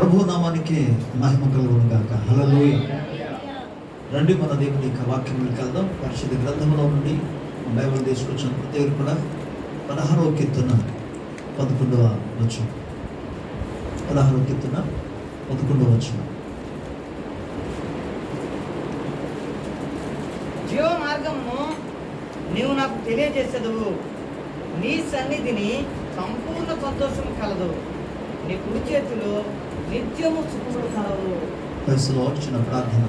ప్రభు నామానికి మహిమ కలుగును గాక. హల్లెలూయా. రండి మన దేవుని యొక్క వాక్యములకు వెళ్దాం. పరిశుద్ధ గ్రంథంలో నుండి బైబిల్ తీసుకొచ్చిన దేవుడు కూడా 16వ కీర్తన 11వ వచనం. 16వ కీర్తన 11వ వచనం. జీవ మార్గమును నీవు నాకు తెలియజేసేదవు, నీ సన్నిధిని సంపూర్ణ సంతోషం కలదు, నీ కుడి చేతిలో నిత్యము సుఖములు కలవు. చిన్న ప్రార్థన.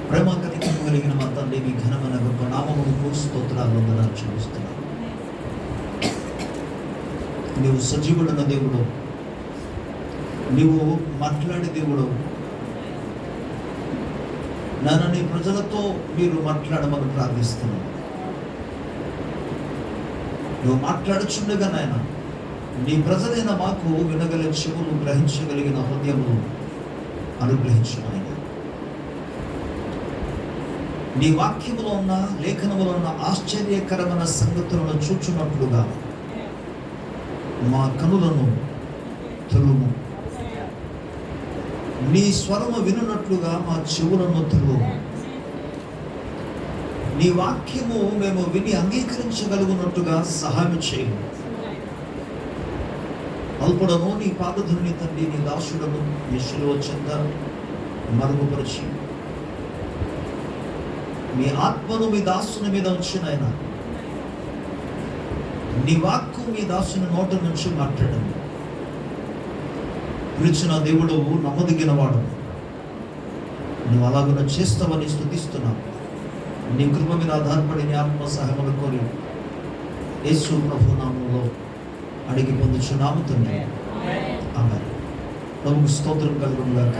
ప్రేమ కనికరము కలిగిన మా తండ్రి, మీ ఘనమైన గొప్ప నామమునకు స్తోత్రాలు వందనాలు చెల్లిస్తున్నాను. నీవు సజీవుడైన దేవుడు, నీవు మాట్లాడే దేవుడు. నన్ను నీ ప్రజలతో మీరు మాట్లాడమని ప్రార్థిస్తున్నాను. నువ్వు మాట్లాడుచుండగా నాయన, నీ ప్రజలైన మాకు వినగలిగిన చెవులు, గ్రహించగలిగిన హృదయములు అనుగ్రహించు ఆయన. నీ వాక్యములో ఉన్న, లేఖనములో ఉన్న ఆశ్చర్యకరమైన సంగతులను చూచున్నట్లుగా మా కనులను తెరువు. నీ స్వరము వినున్నట్లుగా మా చెవులను తెరువు. నీ వాక్యము మేము విని అంగీకరించగలుగున్నట్టుగా సహాయం చేయము. అల్పుడను నీ పాదధుని తండ్రి, నీ దాసుడను నీ శిలువ చెంద మరుగుపరిచి మీ ఆత్మను మీ దాసుని మీద ఉంచిన ఆయన, నీ వాక్కు మీ దాసుని నోట నుంచి మాట్లాడము. పిలిచిన దేవుడు నమ్మదగిన వాడు, నువ్వు అలాగున చేస్తావని స్తుతిస్తున్నావు. నీ కృప మీద ఆధారపడి నీ ఆత్మ సహాయములు కోరి యేసు ప్రభు నామములో అడిగి పొందుచున్నాము తండ్రి. ఆమేన్. ప్రభువుకు స్తోత్రం కలుగును గాక.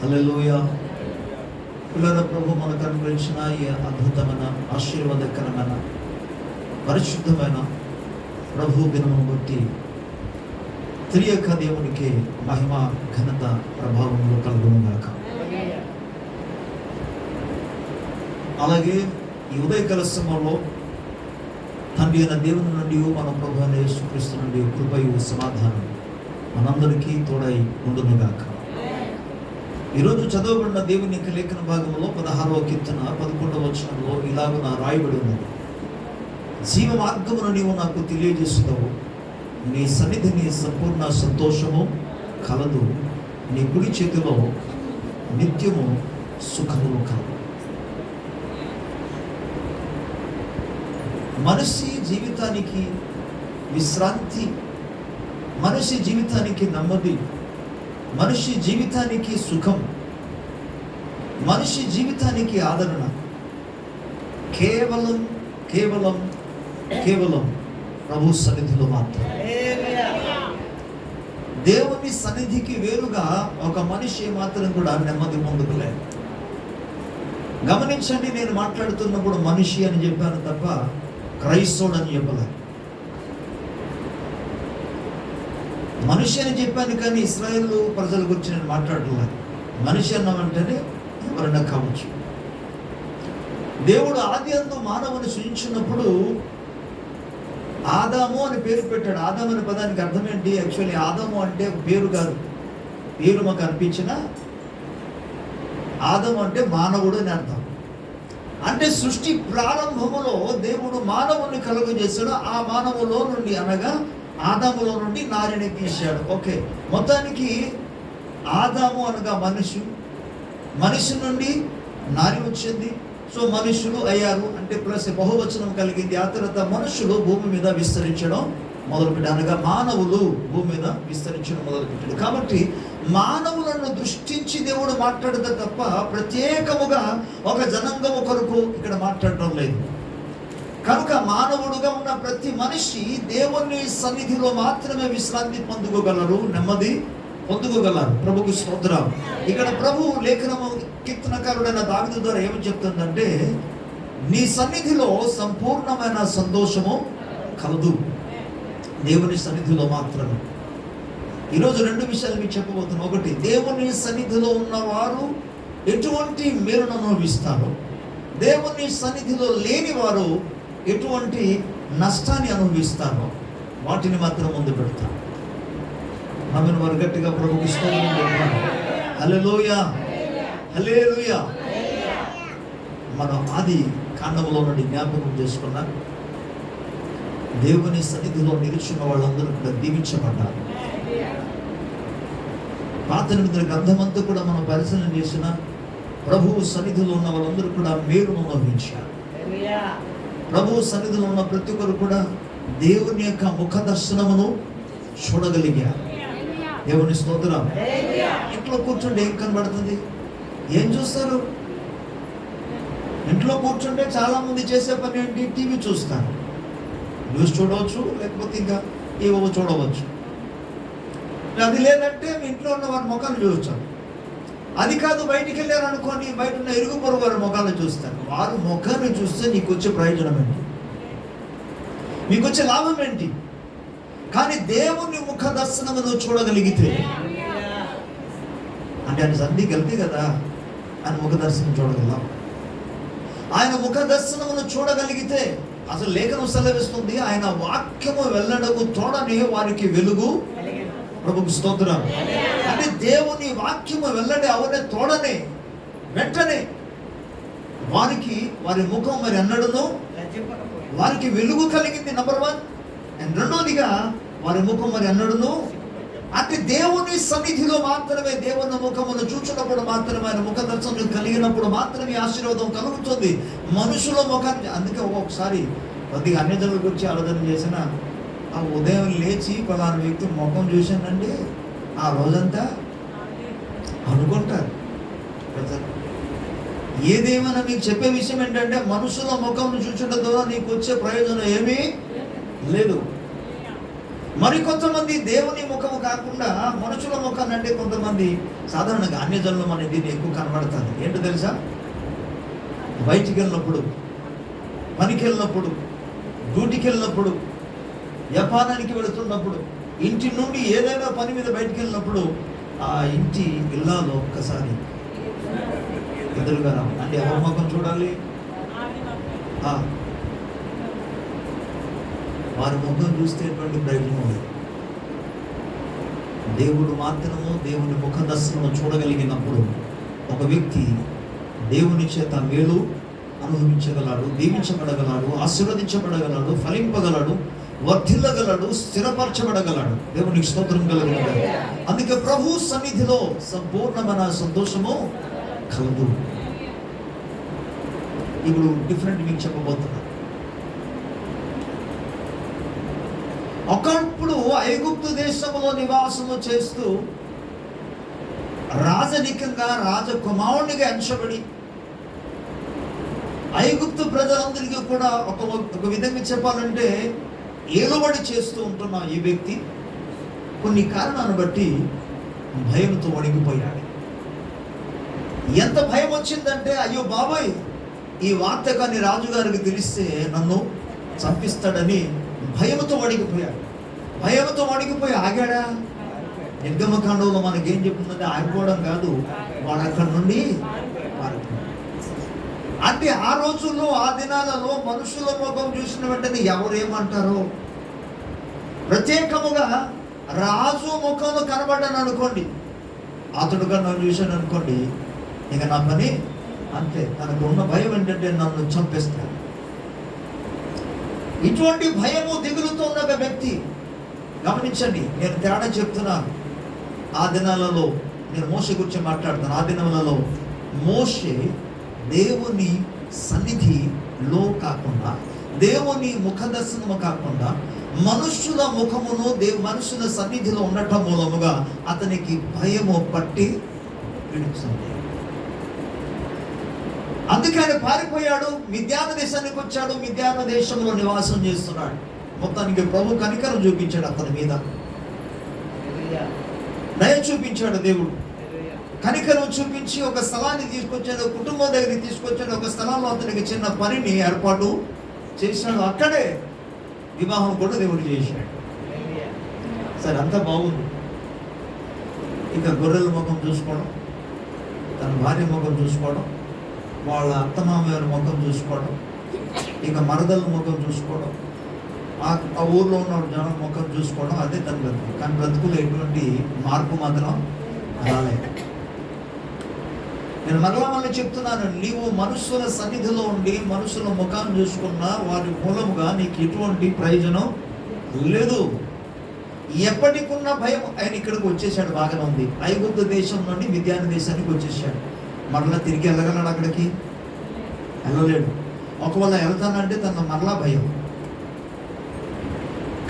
హల్లెలూయా. పిల్లల ప్రభు మనకు అనుగ్రహించిన ఈ అద్భుతమైన, ఆశీర్వాదకరమైన, పరిశుద్ధమైన ప్రభు దినమును బట్టి త్రియక దేవునికి మహిమ, ఘనత, ప్రభావములు కలుగును గాక. అలాగే ఈ ఉదయకాల సమయంలో తండ్రి అయిన దేవుని నుండి, మన ప్రభు అయిన యేసుక్రీస్తు నుండి కృపయు సమాధానం మనందరికీ తోడై ఉండును గాక. ఈరోజు చదవబడిన దేవుని యొక్క లేఖన భాగంలో 16వ కీర్తన 11వ వచనంలో ఇలాగున రాయబడి ఉన్నది: జీవ మార్గమును నీవు నాకు తెలియజేస్తున్నావు, నీ సన్నిధిని సంపూర్ణ సంతోషము కలదు, నీ కుడి చేతిలో నిత్యము సుఖములు కలదు. మనిషి జీవితానికి విశ్రాంతి, మనిషి జీవితానికి నెమ్మది, మనిషి జీవితానికి సుఖం, మనిషి జీవితానికి ఆదరణ కేవలం కేవలం కేవలం ప్రభు సన్నిధిలో మాత్రమే. దేవుని సన్నిధికి వేరుగా ఒక మనిషి మాత్రం కూడా నెమ్మది పొందుకోలేదు. గమనించండి, నేను మాట్లాడుతున్నప్పుడు మనిషి అని చెప్పాను తప్ప క్రైస్తవుడు అని చెప్పలే. మనిషి అని చెప్పాను కానీ ఇశ్రాయేల్ ప్రజల గురించి నేను మాట్లాడలేదు. మనిషి అన్నామంటేనే ఎవరైనా కావచ్చు. దేవుడు ఆది అందు మానవుని సృజించినప్పుడు ఆదాము అని పేరు పెట్టాడు. ఆదాము అనే పదానికి అర్థం ఏంటి? యాక్చువల్లీ ఆదాము అంటే పేరు కాదు, పేరు మాకు అనిపించిన ఆదాము అంటే మానవుడు అని అర్థం. అంటే సృష్టి ప్రారంభములో దేవుడు మానవుని కలుగజేశాడు. ఆ మానవులో నుండి, అనగా ఆదాములో నుండి నారిని తీశాడు. ఓకే, మొత్తానికి ఆదాము అనగా మనిషి నుండి నారి వచ్చింది. సో మనుషులు అయ్యారు అంటే ప్లస్ బహువచనం కలిగింది. ఆ తర్వాత మనుషులు భూమి మీద విస్తరించడం మొదలుపెట్టాడు, అనగా మానవులు భూమి మీద విస్తరించడం మొదలుపెట్టాడు. కాబట్టి మానవులను దృష్టించి దేవుడు మాట్లాడదా తప్ప ప్రత్యేకముగా ఒక జనాంగము కొరకు ఇక్కడ మాట్లాడటం లేదు. కనుక మానవుడుగా ఉన్న ప్రతి మనిషి దేవుని సన్నిధిలో మాత్రమే విశ్రాంతి పొందుకోగలరు, నెమ్మది పొందుకోగలరు. ప్రభుకు స్తోత్రం. ఇక్కడ ప్రభు లేఖనము కీర్తనకారుడైన దావీదు ద్వారా ఏమని చెప్తుందంటే, నీ సన్నిధిలో సంపూర్ణమైన సంతోషము కలదు, దేవుని సన్నిధిలో మాత్రమే. ఈరోజు 2 విషయాలు మీకు చెప్పబోతున్నాను. ఒకటి, దేవుని సన్నిధిలో ఉన్నవారు ఎటువంటి మేలును అనుభవిస్తారు, దేవుని సన్నిధిలో లేని వారు ఎటువంటి నష్టాన్ని అనుభవిస్తారో వాటిని మాత్రం ముందు పెడతారు. నమ్మిన వారు గట్టిగా ప్రభుకి స్తోత్రం చెప్పండి. హల్లెలూయా, హల్లెలూయా. మనం ఆది కాండంలో నుండి జ్ఞాపకం చేసుకున్న దేవుని సన్నిధిలో నిలుచున్న వాళ్ళందరూ కూడా దీవించబడ్డారు. పాత నిబంధన గ్రంథమంతా కూడా మనం పరిశీలన చేసిన ప్రభువు సన్నిధిలో ఉన్న వాళ్ళందరూ కూడా మేలును అనుభవించారు. ప్రభువు సన్నిధిలో ఉన్న ప్రతి ఒక్కరు కూడా దేవుని యొక్క ముఖ దర్శనమును చూడగలిగారు. దేవుని స్తోత్రం. ఇంట్లో కూర్చుంటే ఏం కనబడుతుంది? ఏం చూస్తారు? ఇంట్లో కూర్చుంటే చాలా మంది చేసే పని ఏంటి? టీవీ చూస్తారు, న్యూస్ చూడవచ్చు, లేకపోతే ఇంకా ఏవో చూడవచ్చు. అది లేదంటే మీ ఇంట్లో ఉన్న వారి ముఖాలు చూస్తారు. అది కాదు, బయటికి వెళ్ళారు అనుకోని బయట ఉన్న ఇరుగు పొరుగు వారి ముఖాలు చూస్తారు. వారు ముఖాన్ని చూస్తే నీకు వచ్చే ప్రయోజనం ఏంటి? మీకు వచ్చే లాభం ఏంటి? కానీ దేవుని ముఖ దర్శనమును చూడగలిగితే, అంటే ఆయన సంధికి వెళ్తే కదా ఆయన ముఖ దర్శనం చూడగలం. ఆయన ముఖ దర్శనమును చూడగలిగితే, అసలు లేఖనం సెలవిస్తుంది, ఆయన వాక్యము వెల్లడకు తోడనే వారికి వెలుగు. ప్రభుకు స్తోత్రం. అంటే దేవుని వాక్యము వెల్లడి అవనే తోడనే వెంటనే వారికి వారి ముఖం మరి అన్నడును వారికి వెలుగు కలిగింది. నంబర్ 1. అండ్ రెండోదిగా వారి ముఖం మరి అన్నడును. అంటే దేవుని సన్నిధిలో మాత్రమే, దేవుని ముఖమును చూచినప్పుడు మాత్రమే, ఆయన ముఖ దర్శనం కలిగినప్పుడు మాత్రమే ఆశీర్వాదం కలుగుతుంది. మనుషుల ముఖాన్ని, అందుకే ఒక్కొక్కసారి కొద్దిగా అన్యజనులకు వచ్చి ఆలోచన చేసిన, ఆ ఉదయం లేచి పలానా వ్యక్తి ముఖం చూశానండి ఆ రోజంతా అనుకుంటారు. ఏదేమైనా మీకు చెప్పే విషయం ఏంటంటే, మనుషుల ముఖం చూచడం ద్వారా నీకు వచ్చే ప్రయోజనం ఏమీ లేదు. మరి కొంతమంది దేవుని ముఖము కాకుండా మనుషుల ముఖాన్ని, అంటే కొంతమంది సాధారణంగా అన్యజనులు మన దీన్ని ఎక్కువ కనబడతారు. ఏంటో తెలుసా? బయటికి వెళ్ళినప్పుడు, పనికి వెళ్ళినప్పుడు, డ్యూటీకి వెళ్ళినప్పుడు, వ్యాపారానికి వెళుతున్నప్పుడు, ఇంటి నుండి ఏదైనా పని మీద బయటికి వెళ్ళినప్పుడు ఆ ఇంటి ఇల్లాలో ఒక్కసారి ఎదురుగా రావాలి. అంటే ఎవరి ముఖం చూడాలి? వారి ముఖం చూస్తే ఎటువంటి ప్రయోజనం లేదు. దేవుడు మాత్రము దేవుని ముఖ దర్శనము చూడగలిగినప్పుడు ఒక వ్యక్తి దేవుని చేత మేలు అనుభవించగలడు, దీవించబడగలడు, ఆశీర్వదించబడగలడు, ఫలింపగలడు, వర్ధిల్లగలడు, స్థిరపరచబడగలడు. దేవునికి స్తోత్రం కలుగును. అందుకే ప్రభు సన్నిధిలో సంపూర్ణమైన సంతోషము కలదు. ఇప్పుడు డిఫరెంట్ మీకు చెప్పబోతున్నా. ఒకప్పుడు ఐగుప్తు దేశంలో నివాసము చేస్తూ రాజనికంగా రాజకుమారునిగా ఎంచబడి ఐగుప్తు ప్రజలందరికీ కూడా ఒక విధంగా చెప్పాలంటే ఏలుబడి చేస్తూ ఉంటున్న ఈ వ్యక్తి కొన్ని కారణాలను బట్టి భయంతో వణికిపోయాడు. ఎంత భయం వచ్చిందంటే, అయ్యో బాబాయ్, ఈ వార్త కానీ రాజుగారికి తెలిస్తే నన్ను చంపిస్తాడని భయంతో వణికిపోయాడు. భయంతో వణికిపోయి ఆగాడా? నిర్గమకాండంలో మనకేం చెప్తుందంటే, ఆగిపోవడం కాదు, వాడు అక్కడి నుండి పారిపోయాడు. అంటే ఆ రోజుల్లో, ఆ దినాలలో మనుషుల ముఖం చూసిన వెంటనే ఎవరు ఏమంటారో, ప్రత్యేకముగా రాజు ముఖంలో కనబడ్డాను అనుకోండి, అతడు కన్నా చూశాను అనుకోండి, ఇక నా పని అంతే. తనకు ఉన్న భయం ఏంటంటే నన్ను చంపేస్తాను. ఇటువంటి భయము దిగులుతో ఉన్న ఒక వ్యక్తి, గమనించండి, నేను తేడా చెప్తున్నాను. ఆ దినాలలో నేను మోషే గురించి మాట్లాడుతాను. ఆ దినాలలో మోషే దేవుని సన్నిధిలో కాకుండా, దేవుని ముఖ దర్శనము కాకుండా, మనుష్యుల ముఖమును మనుషుల సన్నిధిలో ఉండటం మూలముగా అతనికి భయము పట్టి పిలుస్తుంది. అందుకే ఆయన పారిపోయాడు, మిద్యాన దేశానికి వచ్చాడు, మిద్యాన దేశంలో నివాసం చేస్తున్నాడు. మొత్తానికి ప్రభు కనికరం చూపించాడు, అతని మీద దయ చూపించాడు. దేవుడు కనికరం చూపించి ఒక స్థలాన్ని తీసుకొచ్చాడు, కుటుంబం దగ్గరికి తీసుకొచ్చాడు. ఒక స్థలంలో అతనికి చిన్న పనిని ఏర్పాటు చేశాడు. అక్కడే వివాహం కూడా దేవుడు చేశాడు. సరే, అంతా బాగుంది. ఇక గొర్రెల ముఖం చూసుకోవడం, తన భార్య ముఖం చూసుకోవడం, వాళ్ళ అత్తమామయ్య ముఖం చూసుకోవడం, ఇక మరదల ముఖం చూసుకోవడం, ఆ ఊర్లో ఉన్న జనం ముఖం చూసుకోవడం అదే తన బ్రతుకు. కానీ బ్రతుకులో ఎటువంటి మార్పు మాత్రం రాలేదు. నేను మళ్ళీ చెప్తున్నాను, నీవు మనుషుల సన్నిధిలో ఉండి మనుషుల ముఖాన్ని చూసుకున్నా వారి మూలముగా నీకు ఎటువంటి ప్రయోజనం లేదు. ఎప్పటికున్న భయం. ఆయన ఇక్కడికి వచ్చేసాడు, బాగానే ఉంది. ఐగుప్తు దేశం నుండి మిద్యాను దేశానికి వచ్చేసాడు. మరలా తిరిగి వెళ్ళగలడు అక్కడికి? వెళ్ళలేడు. ఒకవేళ వెళ్తానంటే తన మరలా భయం.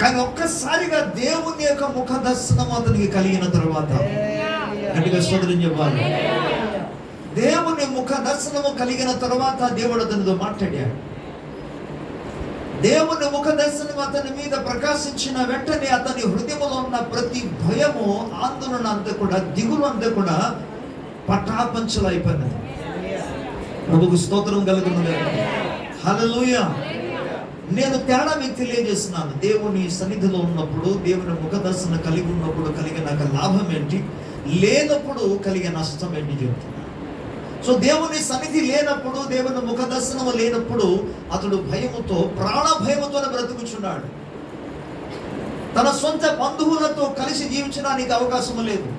కానీ ఒక్కసారిగా దేవుని యొక్క ముఖ దర్శనం అతనికి కలిగిన తర్వాత, గట్టిగా స్తోత్రం చెప్పాలి. దేవుని ముఖ దర్శనము కలిగిన తర్వాత దేవుడు అతనితో మాట్లాడాడు. దేవుని ముఖ దర్శనం అతని మీద ప్రకాశించిన వెంటనే అతని హృదయంలో ఉన్న ప్రతి భయము, ఆందోళన అంతా కూడా, దిగులు అంతా కూడా పటాపంచలు అయిపోయినది. ప్రభుకు స్తోత్రం కలుగును. హల్లెలూయా. నేను తేడా మీకు తెలియజేస్తున్నాను. దేవుని సన్నిధిలో ఉన్నప్పుడు, దేవుని ముఖ దర్శనం కలిగి ఉన్నప్పుడు కలిగిన లాభం ఏంటి, లేనప్పుడు కలిగే నష్టం ఏంటి చెప్తున్నాను. సో దేవుని సన్నిధి లేనప్పుడు, దేవుని ముఖ దర్శనం లేనప్పుడు అతడు భయముతో, ప్రాణ భయముతోనే బ్రతుకుచున్నాడు. తన సొంత బంధువులతో కలిసి జీవించడానికి అవకాశం లేదు.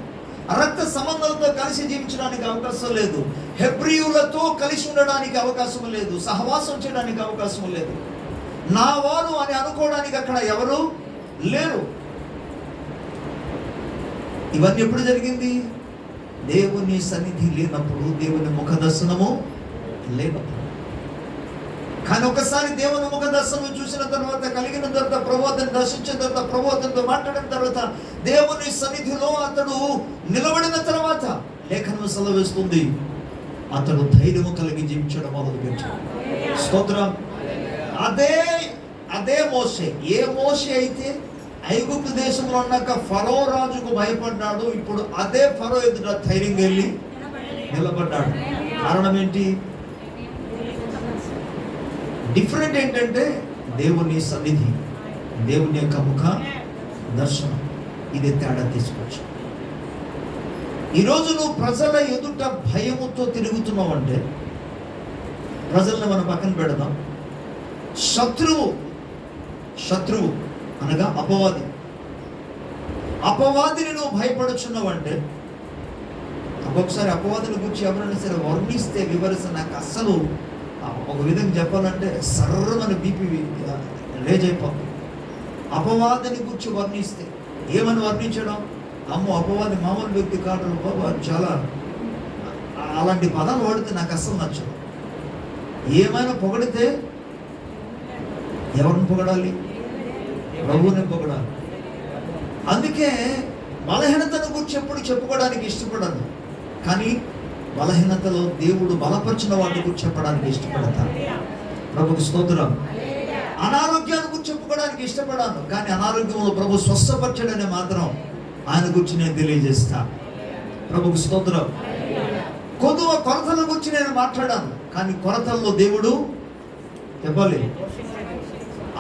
రక్త సంబంధాలతో కలిసి జీవించడానికి అవకాశం లేదు. హెబ్రీయులతో కలిసి ఉండడానికి అవకాశం లేదు. సహవాసం చేయడానికి అవకాశం లేదు. నా వారు అని అనుకోవడానికి అక్కడ ఎవరు లేరు. ఇవన్నీ ఎప్పుడు జరిగింది? దేవుని సన్నిధి లేనప్పుడు, దేవుని ముఖ దర్శనము లేనప్పుడు. కానీ ఒకసారి దేవుని ముఖ దర్శనం చూసిన తర్వాత, కలిగిన తర్వాత, ప్రభువుని దర్శించిన తర్వాత, ప్రభువుతో మాట్లాడిన తర్వాత, దేవుని సన్నిధిలో అతడు నిలబడిన తర్వాత లేఖనం సెలవిస్తుంది, అతడు ధైర్యము కలిగి జీవించడం మొదలుపెట్టాడు. స్తోత్రం. అదే మోషే. ఏ మోషే అయితే ఐగుప్తు దేశంలో ఉన్నాక ఫరో రాజుకు భయపడ్డాడు, ఇప్పుడు అదే ఫరో ఎదుట ధైర్యంగా వెళ్ళి నిలబడ్డాడు. కారణం ఏంటి? డిఫరెంట్ ఏంటంటే దేవుని సన్నిధి, దేవుని యొక్క ముఖ దర్శనం. ఇది తేడా తీసుకొచ్చు. ఈరోజు నువ్వు ప్రజల ఎదుట భయముతో తిరుగుతున్నావు అంటే, ప్రజలను మనం పక్కన పెడదాం. శత్రువు అనగా అపవాదిని నువ్వు భయపడుచున్నావు అంటే, ఒక్కొక్కసారి అపవాదిని గురించి ఎవరైనా సరే వర్ణిస్తే, వివరిస్తే, నాకు అస్సలు ఒక విధంగా చెప్పాలంటే సర్రమని బీపీ రేజ్ అయిపోతుంది. అపవాదిని గురించి వర్ణిస్తే ఏమని వర్ణించడం? అమ్మో, అపవాది మామూలు వ్యక్తి కాదు బాబు, చాలా అలాంటి పదాలు వాడితే నాకు అస్సలు నచ్చదు. ఏమైనా పొగిడితే ఎవరిని పొగడాలి? ప్రభువుని పొగడాలి. అందుకే బలహీనతను గురించి ఎప్పుడు చెప్పుకోవడానికి ఇష్టపడను, కానీ బలహీనతలో దేవుడు బలపరిచిన వాటి గురించి చెప్పడానికి ఇష్టపడతాను. ప్రభుకు స్తోత్రం. అనారోగ్యాన్ని గురించి చెప్పుకోవడానికి ఇష్టపడాను, కానీ అనారోగ్యంలో ప్రభు స్వస్థపరచడని మాత్రం ఆయన గురించి నేను తెలియజేస్తా. ప్రభుకు స్తోత్రం. కొరతల గురించి నేను మాట్లాడాను, కానీ కొరతల్లో దేవుడు చెప్పాలి,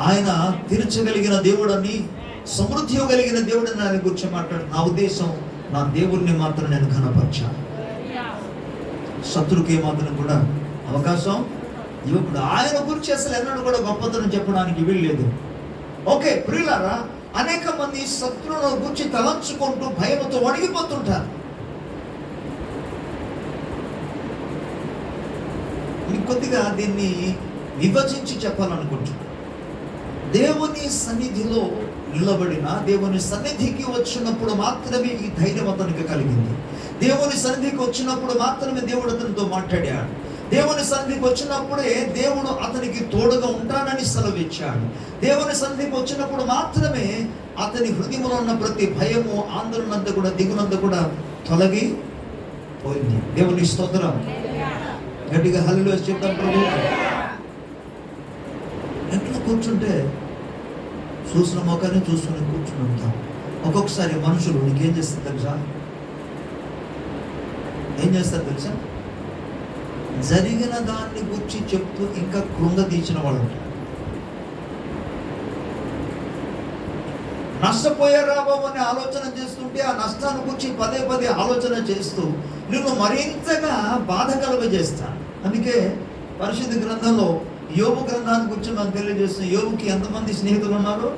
ఆయన తీర్చగలిగిన దేవుడని, సమృద్ధి కలిగిన దేవుడని ఆయన గురించి మాట్లాడు. నా ఉద్దేశం, నా దేవుడిని మాత్రం నేను ఘనపరచాను. శత్రుకి మాత్రం కూడా అవకాశం ఇవ్వకూడదు. ఆయన గురించి అసలు ఎన్నడూ కూడా గొప్పతనం చెప్పడానికి వీల్లేదు. ఓకే ప్రియులారా, అనేక మంది శత్రువుల గురించి తలంచుకుంటూ భయంతో వణిగిపోతుంటారు. మీకు కొద్దిగా దీన్ని విభజించి చెప్పాలనుకుంటున్నాను. దేవుని సన్నిధిలో నిలబడిన, దేవుని సన్నిధికి వచ్చినప్పుడు మాత్రమే ఈ ధైర్యం అతనికి కలిగింది. దేవుని సన్నిధికి వచ్చినప్పుడు మాత్రమే దేవుడు అతనితో మాట్లాడాడు. దేవుని సన్నిధికి వచ్చినప్పుడే దేవుడు అతనికి తోడుగా ఉంటానని సెలవిచ్చాడు. దేవుని సన్నిధికి వచ్చినప్పుడు మాత్రమే అతని హృదయంలో ఉన్న ప్రతి భయము, ఆందోళన అంతా కూడా, దిగునంతా కూడా తొలగి పోయింది. దేవుని స్తోత్రం. గట్టిగా హల్లెలూయా చెప్తాం. ప్రభు ఎట్లా కూర్చుంటే చూసిన మొక్కని చూసుకుని కూర్చుని ఉంటాం. ఒక్కొక్కసారి మనుషులు నీకేం చేస్తారు తెలుసా? ఏం చేస్తారు తెలుసా? జరిగిన దాన్ని గురించి చెప్తూ ఇంకా కృంగదీసిన వాళ్ళు ఉంటారు. నష్టపోయారా బాబు అని ఆలోచన చేస్తుంటే, ఆ నష్టాన్ని గురించి పదే పదే ఆలోచన చేస్తూ నిన్ను మరింతగా బాధ కలుగజేస్తాను. అందుకే పరిశుద్ధ గ్రంథంలో యోబు గ్రంథాన్ని గురించి మనం తెలియజేస్తున్నాం. యోబుకి ఎంతమంది స్నేహితులు ఉన్నారు?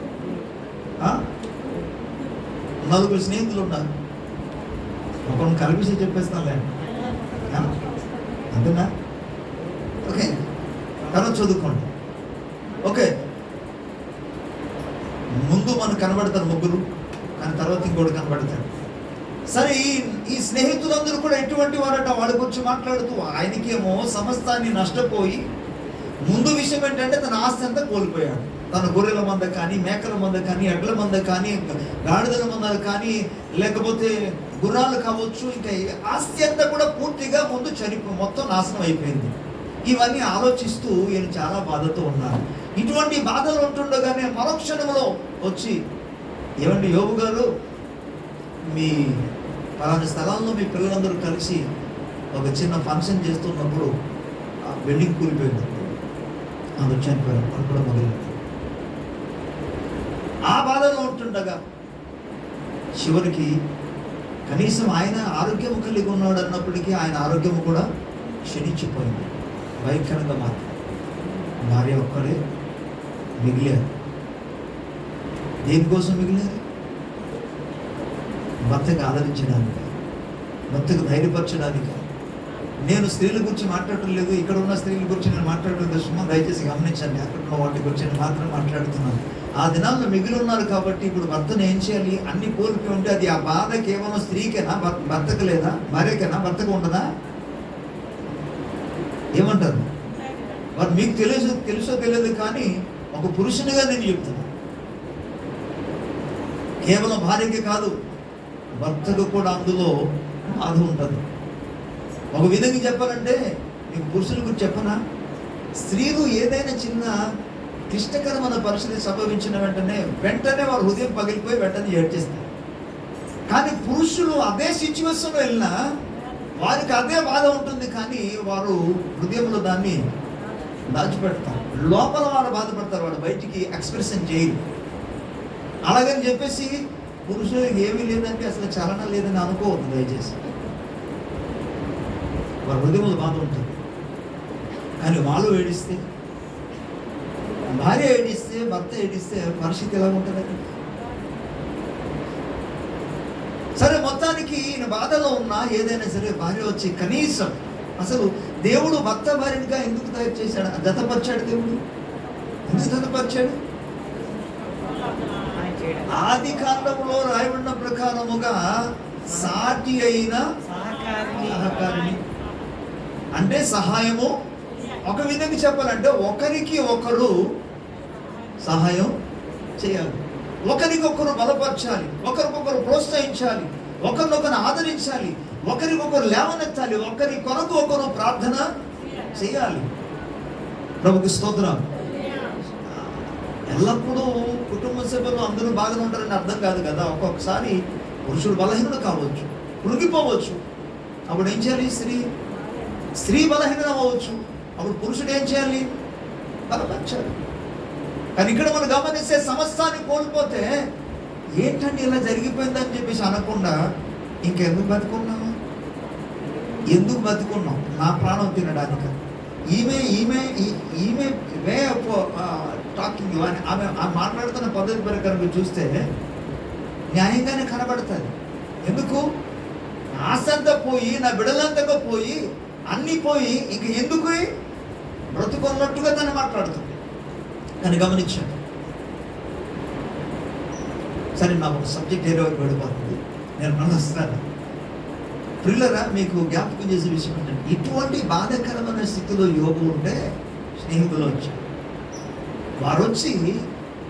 4 స్నేహితులు ఉన్నారు. ఒకరిని కలిపి చెప్పేస్తానులే, అంతేనా? ఓకే, తర్వాత చదువుకోండి. ఓకే, ముందు మనకు కనబడతారు ముగ్గురు, కానీ తర్వాత ఇంకోటి కనబడతాడు. సరే, ఈ స్నేహితులందరూ కూడా ఎటువంటి వారట? వాళ్ళ గురించి మాట్లాడుతూ ఆయనకేమో సమస్తాన్ని నష్టపోయి, ముందు విషయం ఏంటంటే తన ఆస్తి అంతా కోల్పోయాడు. తన గొర్రెల మంద కానీ, మేకల మంద కానీ, ఎడ్ల మంద కానీ, గాడిదల మందలు కానీ, లేకపోతే గుర్రాలు కావచ్చు, ఇంకా ఆస్తి అంతా కూడా పూర్తిగా ముందు మొత్తం నాశనం అయిపోయింది. ఇవన్నీ ఆలోచిస్తూ ఈయన చాలా బాధతో ఉన్నారు. ఇటువంటి బాధలు ఉంటుండగానే మరుక్షణంలో వచ్చి, ఏమండి యోబు గారు, మీ పలానా స్థలాల్లో మీ పిల్లలందరూ కలిసి ఒక చిన్న ఫంక్షన్ చేస్తున్నప్పుడు ఆ బిల్డింగ్ కూలిపోయింది, అందరూ చనిపోయారు అని కూడా మొదలైంది. ఆ బాధలో ఉంటుండగా చివరికి కనీసం ఆయన ఆరోగ్యము కలిగి ఉన్నాడు అన్నప్పటికీ ఆయన ఆరోగ్యము కూడా క్షీణించిపోయింది. భయంకరంగా మాత్రం భార్య ఒక్కడే మిగిలారు. దేనికోసం మిగిలారు? భర్తకు ఆదరించడానికి, భర్తకు ధైర్యపరచడానికి. నేను స్త్రీల గురించి మాట్లాడటం లేదు, ఇక్కడ ఉన్న స్త్రీల గురించి నేను మాట్లాడటం కోసం దయచేసి గమనించండి. అక్కడ ఉన్న వాటి గురించి నేను మాత్రం మాట్లాడుతున్నాను. ఆ దినాల్లో మిగిలి ఉన్నారు కాబట్టి ఇప్పుడు భర్తను ఏం చేయాలి? అన్ని కోల్పోయి ఉంటే అది ఆ బాధ కేవలం స్త్రీకేనా, భర్తకు లేదా? భార్యకేనా, భర్తకు ఉండదా? ఏమంటారు? మరి మీకు తెలుసో తెలియదు, కానీ ఒక పురుషునిగా నేను చెప్తున్నా, కేవలం భార్యకే కాదు, భర్తకు కూడా అందులో బాధ ఉంటుంది. ఒక విధంగా చెప్పాలంటే, మీకు పురుషుల గురించి చెప్పనా, స్త్రీలు ఏదైనా చిన్న క్లిష్టకరమైన పరిస్థితి సంభవించిన వెంటనే వారు హృదయం పగిలిపోయి వెంటనే ఏడ్చేస్తారు. కానీ పురుషులు అదే సిచ్యువేషన్లో వెళ్ళినా వారికి అదే బాధ ఉంటుంది, కానీ వారు హృదయంలో దాన్ని దాచిపెడతారు. లోపల వారు బాధపడతారు, వాడు బయటికి ఎక్స్ప్రెషన్ చేయరు. అలాగని చెప్పేసి పురుషులకు ఏమీ లేదంటే అసలు చలన లేదని అనుకోవద్దు దయచేసి. వారి హృదయంలో బాధ ఉంటుంది. కానీ వాళ్ళు ఏడిస్తే, భార్య ఏడిస్తే, భర్త ఏడిస్తే పరిస్థితి ఎలా ఉంటుంది? సరే, మొత్తానికి ఈయన బాధలో ఉన్నా ఏదైనా సరే భార్య వచ్చి కనీసం, అసలు దేవుడు భర్త భార్యగా ఎందుకు తయారు చేశాడు, జతపరిచాడు? దేవుడు ఎందుకు జతపరిచాడు? ఆది కాండంలో రాయబడిన ప్రకారముగా సాటి అయిన సహకారిని, అంటే సహాయము. ఒక విధంగా చెప్పాలంటే ఒకరికి ఒకరు సహాయం చేయాలి, ఒకరికొకరు బలపరచాలి, ఒకరికొకరు ప్రోత్సహించాలి, ఒకరినొకరు ఆదరించాలి, ఒకరికొకరు లేవనెత్తాలి, ఒకరి కొరకు ఒకరు ప్రార్థన చేయాలి. ప్రభుకి స్తోత్రం. ఎల్లప్పుడూ కుటుంబ సభ్యులు అందరూ బాగానే ఉంటారని అర్థం కాదు కదా. ఒక్కొక్కసారి పురుషుడు బలహీనుడు కావచ్చు, కృంగిపోవచ్చు. అప్పుడు ఏం చేయాలి? స్త్రీ బలహీనం అవ్వచ్చు. అప్పుడు పురుషుడు ఏం చేయాలి? బలపరచాలి. కానీ ఇక్కడ మనం గమనిస్తే సమస్తాన్ని కోల్పోతే ఏంటంటే ఇలా జరిగిపోయిందని చెప్పేసి అనకుండా ఇంకెందుకు బతుకున్నాము? ఎందుకు బతుకున్నాం? నా ప్రాణం తినడానికి. ఈమె వే టాకింగ్, ఆమె మాట్లాడుతున్న పద్ధతి ప్రకారం చూస్తే న్యాయంగానే కనబడుతుంది. ఎందుకు? ఆశంతా పోయి, నా బిడలంతగా పోయి, అన్నీ పోయి, ఇంక ఎందుకు బ్రతుకున్నట్టుగా తను మాట్లాడుతుంది. కానీ గమనించండి. సరే, నాకు ఒక సబ్జెక్ట్ ఏదో వెళ్ళిపోతుంది, నేను మళ్ళీ వస్తాను. ప్రియులరా, మీకు జ్ఞాపకం చేసే విషయం ఏంటంటే, ఇటువంటి బాధాకరమైన స్థితిలో యోగు ఉంటే స్నేహితులు వచ్చారు. వారు వచ్చి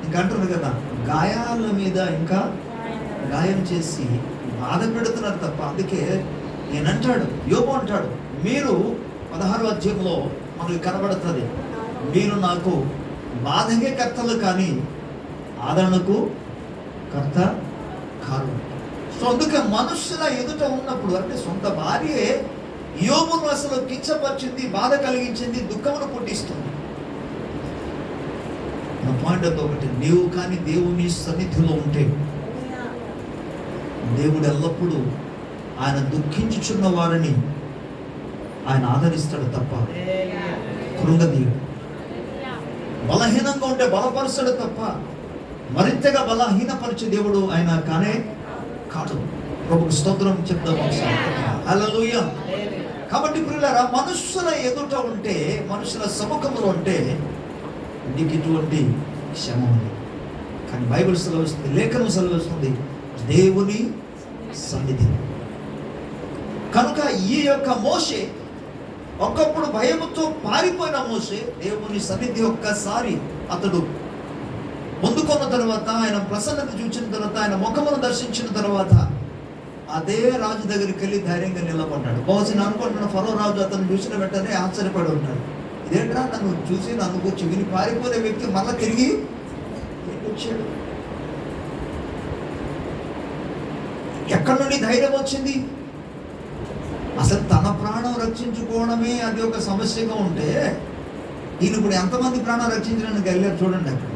ఇంకంటారు కదా, గాయాల మీద ఇంకా గాయం చేసి బాధ పెడుతున్నారు తప్ప. అందుకే నేనంటాడు, యోగు అంటాడు, మీరు 16వ అధ్యాయంలో మనకు కనబడుతుంది, మీరు నాకు బాధకే కర్తలు కానీ ఆదరణకు కర్త కాదు. సో అందుకే మనుషుల ఎదుట ఉన్నప్పుడు, అంటే సొంత భార్యే యోబును అసలు కించపరిచింది, బాధ కలిగించింది, దుఃఖమును పుట్టిస్తుంది. నా పాయింట్ అంతా ఒకటి, నీవు కానీ దేవుని సన్నిధిలో ఉంటే దేవుడు ఎల్లప్పుడూ ఆయన దుఃఖించుచున్న వారిని ఆయన ఆదరిస్తాడు తప్ప కృంగదీయుడు. బలహీనంగా ఉంటే బలపరుస్తాడు తప్ప మరింతగా బలహీనపరిచే దేవుడు ఆయన కానే కాదు. ప్రభుకు స్తోత్రం చెప్దాం ఒకసారి. హల్లెలూయా. కాబట్టి ప్రియులారా, మనుషుల ఎదుట ఉంటే, మనుషుల సముఖంలో ఉంటే నీకు ఇటువంటి క్షమ ఉంది. కానీ బైబిల్ సెలవిస్తుంది, లేఖనం సెలవిస్తుంది, దేవుని సన్నిధి. కనుక ఈ యొక్క మోషే ఒకప్పుడు భయముతో పారిపోయిన మోషే దేవుని సన్నిధి ఒక్కసారి అతడు పొందుకున్న తర్వాత, ఆయన ప్రసన్నత చూచిన తర్వాత, ఆయన ముఖమును దర్శించిన తర్వాత అదే రాజు దగ్గరికి వెళ్ళి ధైర్యంగా నిలబడ్డాడు. బహుశా నేను అనుకుంటున్నాను, ఫరో రాజు అతను చూసిన వెంటనే ఆశ్చర్యపడి ఉంటాడు. ఇదేంట్రా, నన్ను చూసి నన్ను కూర్చి విని పారిపోయిన వ్యక్తి మళ్ళా తిరిగి వచ్చాడు. ఎక్కడి నుండి ధైర్యం వచ్చింది? అసలు తన ప్రాణం రక్షించుకోవడమే అది ఒక సమస్యగా ఉంటే ఈయన ఇప్పుడు ఎంతమంది ప్రాణం రక్షించడానికి వెళ్ళారు చూడండి. అక్కడ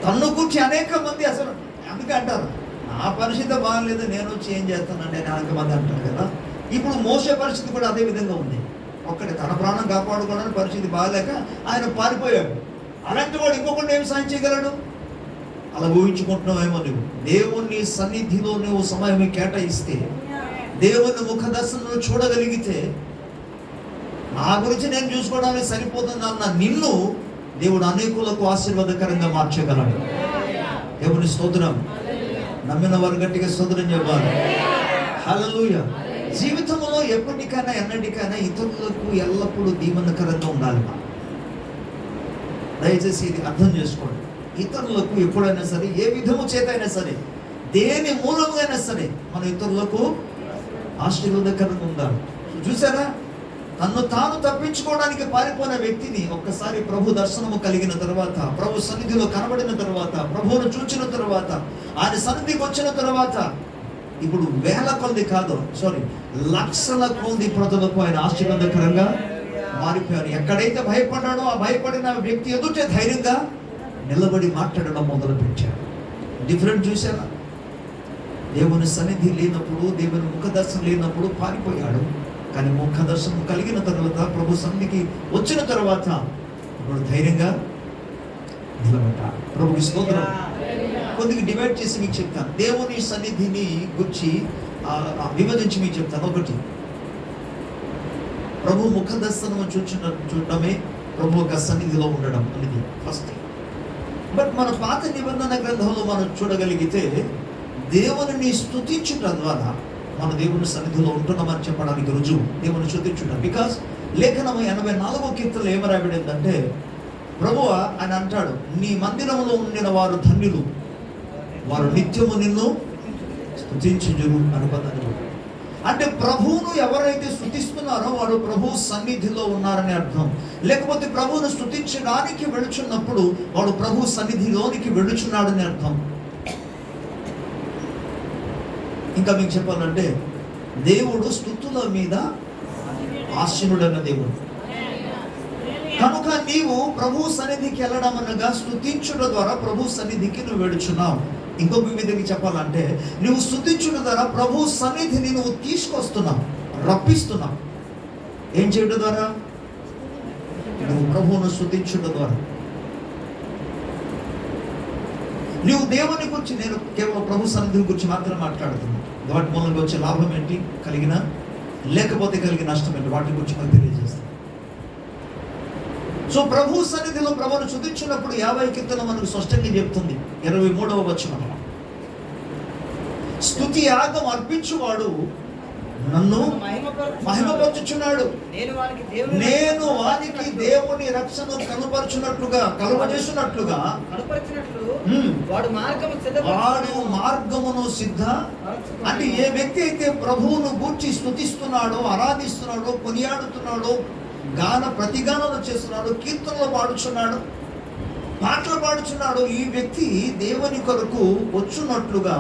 తన్ను కూర్చి అనేక మంది, అసలు అందుకే అంటారు, నా పరిస్థితి బాగాలేదు నేను వచ్చి ఏం చేస్తానండి అని అనేక మంది అంటారు కదా. ఇప్పుడు మోసే పరిస్థితి కూడా అదే విధంగా ఉంది. ఒక్కటి తన ప్రాణం కాపాడుకోవడానికి పరిస్థితి బాగాలేక ఆయన పారిపోయాడు. అలాంటి వాడు ఇంకొకటి ఏం సాయం చేయగలడు? అలా ఊహించుకుంటున్నావేమో నువ్వు. దేవుని సన్నిధిలో నువ్వు సమయం కేటాయిస్తే, దేవుని ముఖ దర్శనం చూడగలిగితే, నా గురించి నేను చూసుకోవడానికి సరిపోతుంది అన్న నిన్ను దేవుడు అనేకులకు ఆశీర్వాదకరంగా మార్చగలడు. దేవుని స్తోత్రం. నమ్మిన వారు గట్టిగా స్తోత్రం చెప్పాలి. హల్లెలూయా. జీవితంలో ఎప్పటికైనా ఎన్నటికైనా ఇతరులకు ఎల్లప్పుడూ దీవెనకరంగా ఉండాలి. దయచేసి ఇది అర్థం చేసుకోండి. ఇతరులకు ఎప్పుడైనా సరే, ఏ విధము చేత అయినా సరే, దేని మూలంగా అయినా సరే, మన ఇతరులకు ఆశీర్వాదకరంగా ఉండాలి. చూసారా, తన్ను తాను తప్పించుకోవడానికి పారిపోయిన వ్యక్తిని ఒక్కసారి ప్రభు దర్శనము కలిగిన తర్వాత, ప్రభు సన్నిధిలో కనబడిన తర్వాత, ప్రభువును చూచిన తర్వాత, ఆయన సన్నిధికి వచ్చిన తర్వాత, ఇప్పుడు వేల కొలది కాదు, లక్షల కొలది ప్రజలకు ఆయన ఆశీర్వాదకరంగా మారిపోయారు. ఎక్కడైతే భయపడ్డాడో ఆ భయపడిన వ్యక్తి ఎదుటే ధైర్యంగా నిలబడి మాట్లాడడం మొదలు పెట్టాడు. డిఫరెంట్ చూసారా? దేవుని సన్నిధి లేనప్పుడు, దేవుని ముఖ దర్శనం లేనప్పుడు పారిపోయాడు. కానీ ముఖ దర్శనం కలిగిన తర్వాత, ప్రభు సన్నిధికి వచ్చిన తర్వాత ఇప్పుడు ధైర్యంగా నిలబడ్డాడు. ప్రభుకి స్తోత్రం. కొద్దిగా డివైడ్ చేసి మీకు చెప్తాను. దేవుని సన్నిధిని గురించి విభజించి మీకు చెప్తాను. ఒకటి, ప్రభు ముఖ దర్శనం చూడడమే ప్రభు యొక్క సన్నిధిలో ఉండడం అనేది ఫస్ట్. బట్ మన పాత నిబంధన గ్రంథంలో మనం చూడగలిగితే, దేవుని స్తుతించుట ద్వారా మన దేవుని సన్నిధిలో ఉంటున్నామని చెప్పడానికి రుజువు దేవుని స్తుతించుట. బికాస్ లేఖనం 84వ కీర్తనలో ఏమి రాయబడిందంటే, ప్రభువా అని అంటాడు, నీ మందిరంలో ఉండిన వారు ధన్యులు, వారు నిత్యము నిన్ను స్తుతించుదురు అని పదాన్ని. అంటే ప్రభువును ఎవరైతే స్తుతిస్తున్నారో వారు ప్రభు సన్నిధిలో ఉన్నారని అర్థం. లేకపోతే ప్రభువును స్తుతించడానికి వెళుచున్నప్పుడు వాడు ప్రభు సన్నిధిలోనికి వెళుచున్నాడని అర్థం. ఇంకా మీకు చెప్పాలంటే, దేవుడు స్తుతుల మీద ఆశీనుడన్న దేవుడు. కనుక నీవు ప్రభు సన్నిధికి వెళ్ళడం అనగా స్తుతించుట ద్వారా ప్రభు సన్నిధికి నువ్వు వెళుచున్నావు. ఇంకొక విధంగా చెప్పాలంటే, నువ్వు స్తుతించుట ద్వారా ప్రభు సన్నిధిని నువ్వు తీసుకొస్తున్నావు, రప్పిస్తున్నావు. ఏం చేయడం ద్వారా? నువ్వు ప్రభువును స్తుతించుట ద్వారా. నువ్వు దేవుని గురించి, నేను కేవలం ప్రభు సన్నిధి గురించి మాత్రం మాట్లాడుతున్నాను. వాటి మూలంగా వచ్చే లాభం ఏంటి, కలిగిన లేకపోతే కలిగిన నష్టం ఏంటి, వాటి గురించి మనకు తెలియజేస్తాను. సో ప్రభు సన్నిధిలో ప్రభువును స్తుతించినప్పుడు 50 కీర్తన మనకు స్పష్టంగా చెప్తుంది. 23వ వచనం, స్తుతి యాగం అర్పించువాడు నన్ను మహిమపరచుచున్నాడు, నేను వానికి దేవుని రక్షణ కలుగజేసినట్లుగా వాడు మార్గమును సిద్ధ. అంటే ఏ వ్యక్తి అయితే ప్రభువును గూర్చి స్తుతిస్తున్నాడో, ఆరాధిస్తున్నాడో, కొనియాడుతున్నాడో, ప్రతిగానాలు చేస్తున్నాడు, కీర్తనలు పాడుచున్నాడు, పాటలు పాడుచున్నాడు, ఈ వ్యక్తి దేవుని కొరకు వచ్చున్నట్లుగా,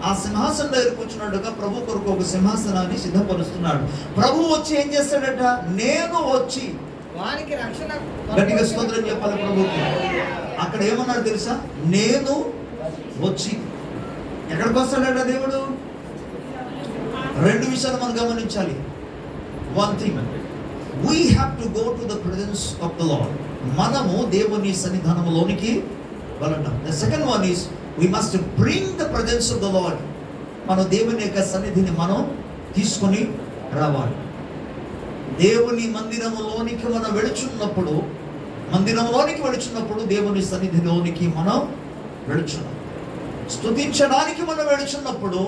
ఆ సింహాసనం దగ్గరకు వచ్చినట్టుగా ప్రభు కొరకు ఒక సింహాసనాన్ని సిద్ధపరుస్తున్నాడు. ప్రభు వచ్చి ఏం చేస్తాడట? నేను వచ్చి వానికి రక్షణ. గట్టిగా స్తోత్రం చెప్పాలి ప్రభుకి. అక్కడ ఏమన్నాడు తెలుసా? నేను వచ్చి. ఎక్కడికి వస్తాడట దేవుడు? 2 విషయాలు మనం గమనించాలి. One thing, We have to go to the presence of the Lord. మనము దేవుని సన్నిధానములోనికి వెళ్ళడం. The second one is we must bring the presence of the Lord. మనం దేవుని యొక్క సన్నిధిని మనం తీసుకొని రావాలి. దేవుని మందిరములోనికి మనం వెళుచున్నప్పుడు దేవుని సన్నిధిలోనికి మనం వెళుచున్నాం. స్తుతించడానికి మనం వెళుచున్నప్పుడు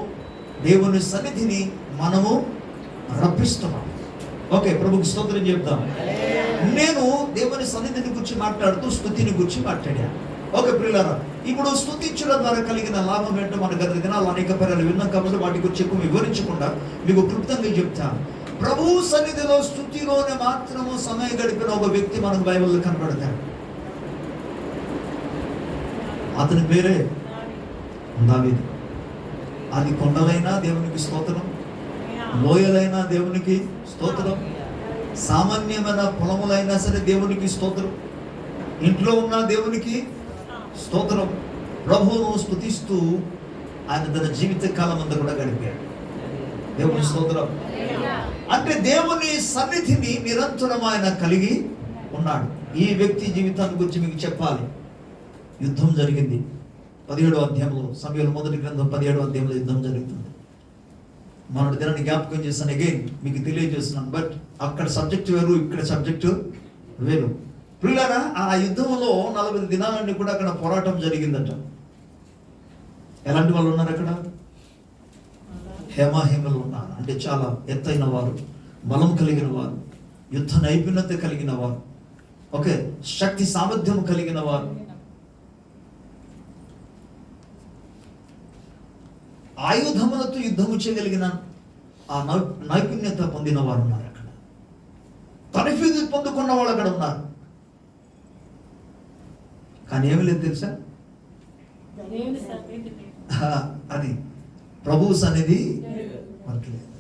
దేవుని సన్నిధిని మనము రప్పిస్తున్నాం. ఓకే, ప్రభుకి స్తోత్రం చెప్తాం. నేను దేవుని సన్నిధిని గురించి మాట్లాడుతూ స్తుతిని గురించి మాట్లాడాను. ఓకే ప్రియులారా, ఇప్పుడు స్తుతించడం ద్వారా కలిగిన లాభం ఏంటో మన గత దినాలు అనేక పర్యాలు విన్నాం కాబట్టి వాటి గురించి ఎక్కువ వివరించకుండా మీకు క్లుప్తంగా చెప్తాను. ప్రభు సన్నిధిలో స్తుతిలోనే మాత్రము సమయం గడిపిన ఒక వ్యక్తి మనకు బైబిల్లో కనబడతాడు. అతని పేరే దావీదు. అది కొండలైనా దేవునికి స్తోత్రం, లోయలైనా దేవునికి స్తోత్రం, సామాన్యమైన పొలములైనా సరే దేవునికి స్తోత్రం, ఇంట్లో ఉన్న దేవునికి స్తోత్రం. ప్రభువును స్తుతిస్తూ ఆయన తన జీవిత కాలం అంతా కూడా గడిపాడు. దేవుని స్తోత్రం. అంటే దేవుని సన్నిధిని నిరంతరం ఆయన కలిగి ఉన్నాడు. ఈ వ్యక్తి జీవితాన్ని గురించి మీకు చెప్పాలి. యుద్ధం జరిగింది 17వ అధ్యాయంలో, సమూయేలు మొదటి గ్రంథం 17వ అధ్యాయంలో యుద్ధం జరుగుతుంది. మొన్నటి దినాన్ని జ్ఞాపకం చేస్తాను, అగైన్ మీకు తెలియజేస్తున్నాను. బట్ అక్కడ సబ్జెక్ట్ వేరు, ఇక్కడ సబ్జెక్టు వేరు. ప్రియులారా, ఆ యుద్ధంలో 40 దినాలన్నీ కూడా అక్కడ పోరాటం జరిగిందట. ఎలాంటి వాళ్ళు ఉన్నారు అక్కడ? హేమాహేమలు ఉన్నారు. అంటే చాలా ఎత్తైన వారు, బలం కలిగిన వారు, యుద్ధ నైపుణ్యత కలిగిన వారు, ఓకే, శక్తి సామర్థ్యం కలిగిన వారు, ఆయుధములతో యుద్ధము చేయగలిగిన ఆ నైపుణ్యత పొందిన వారు ఉన్నారు అక్కడ. తరఫీదు పొందుకున్న వాళ్ళు అక్కడ ఉన్నారు. కానీ ఏమి లేదు తెలుసా? అది ప్రభు సన్నిధి మనకి లేదు.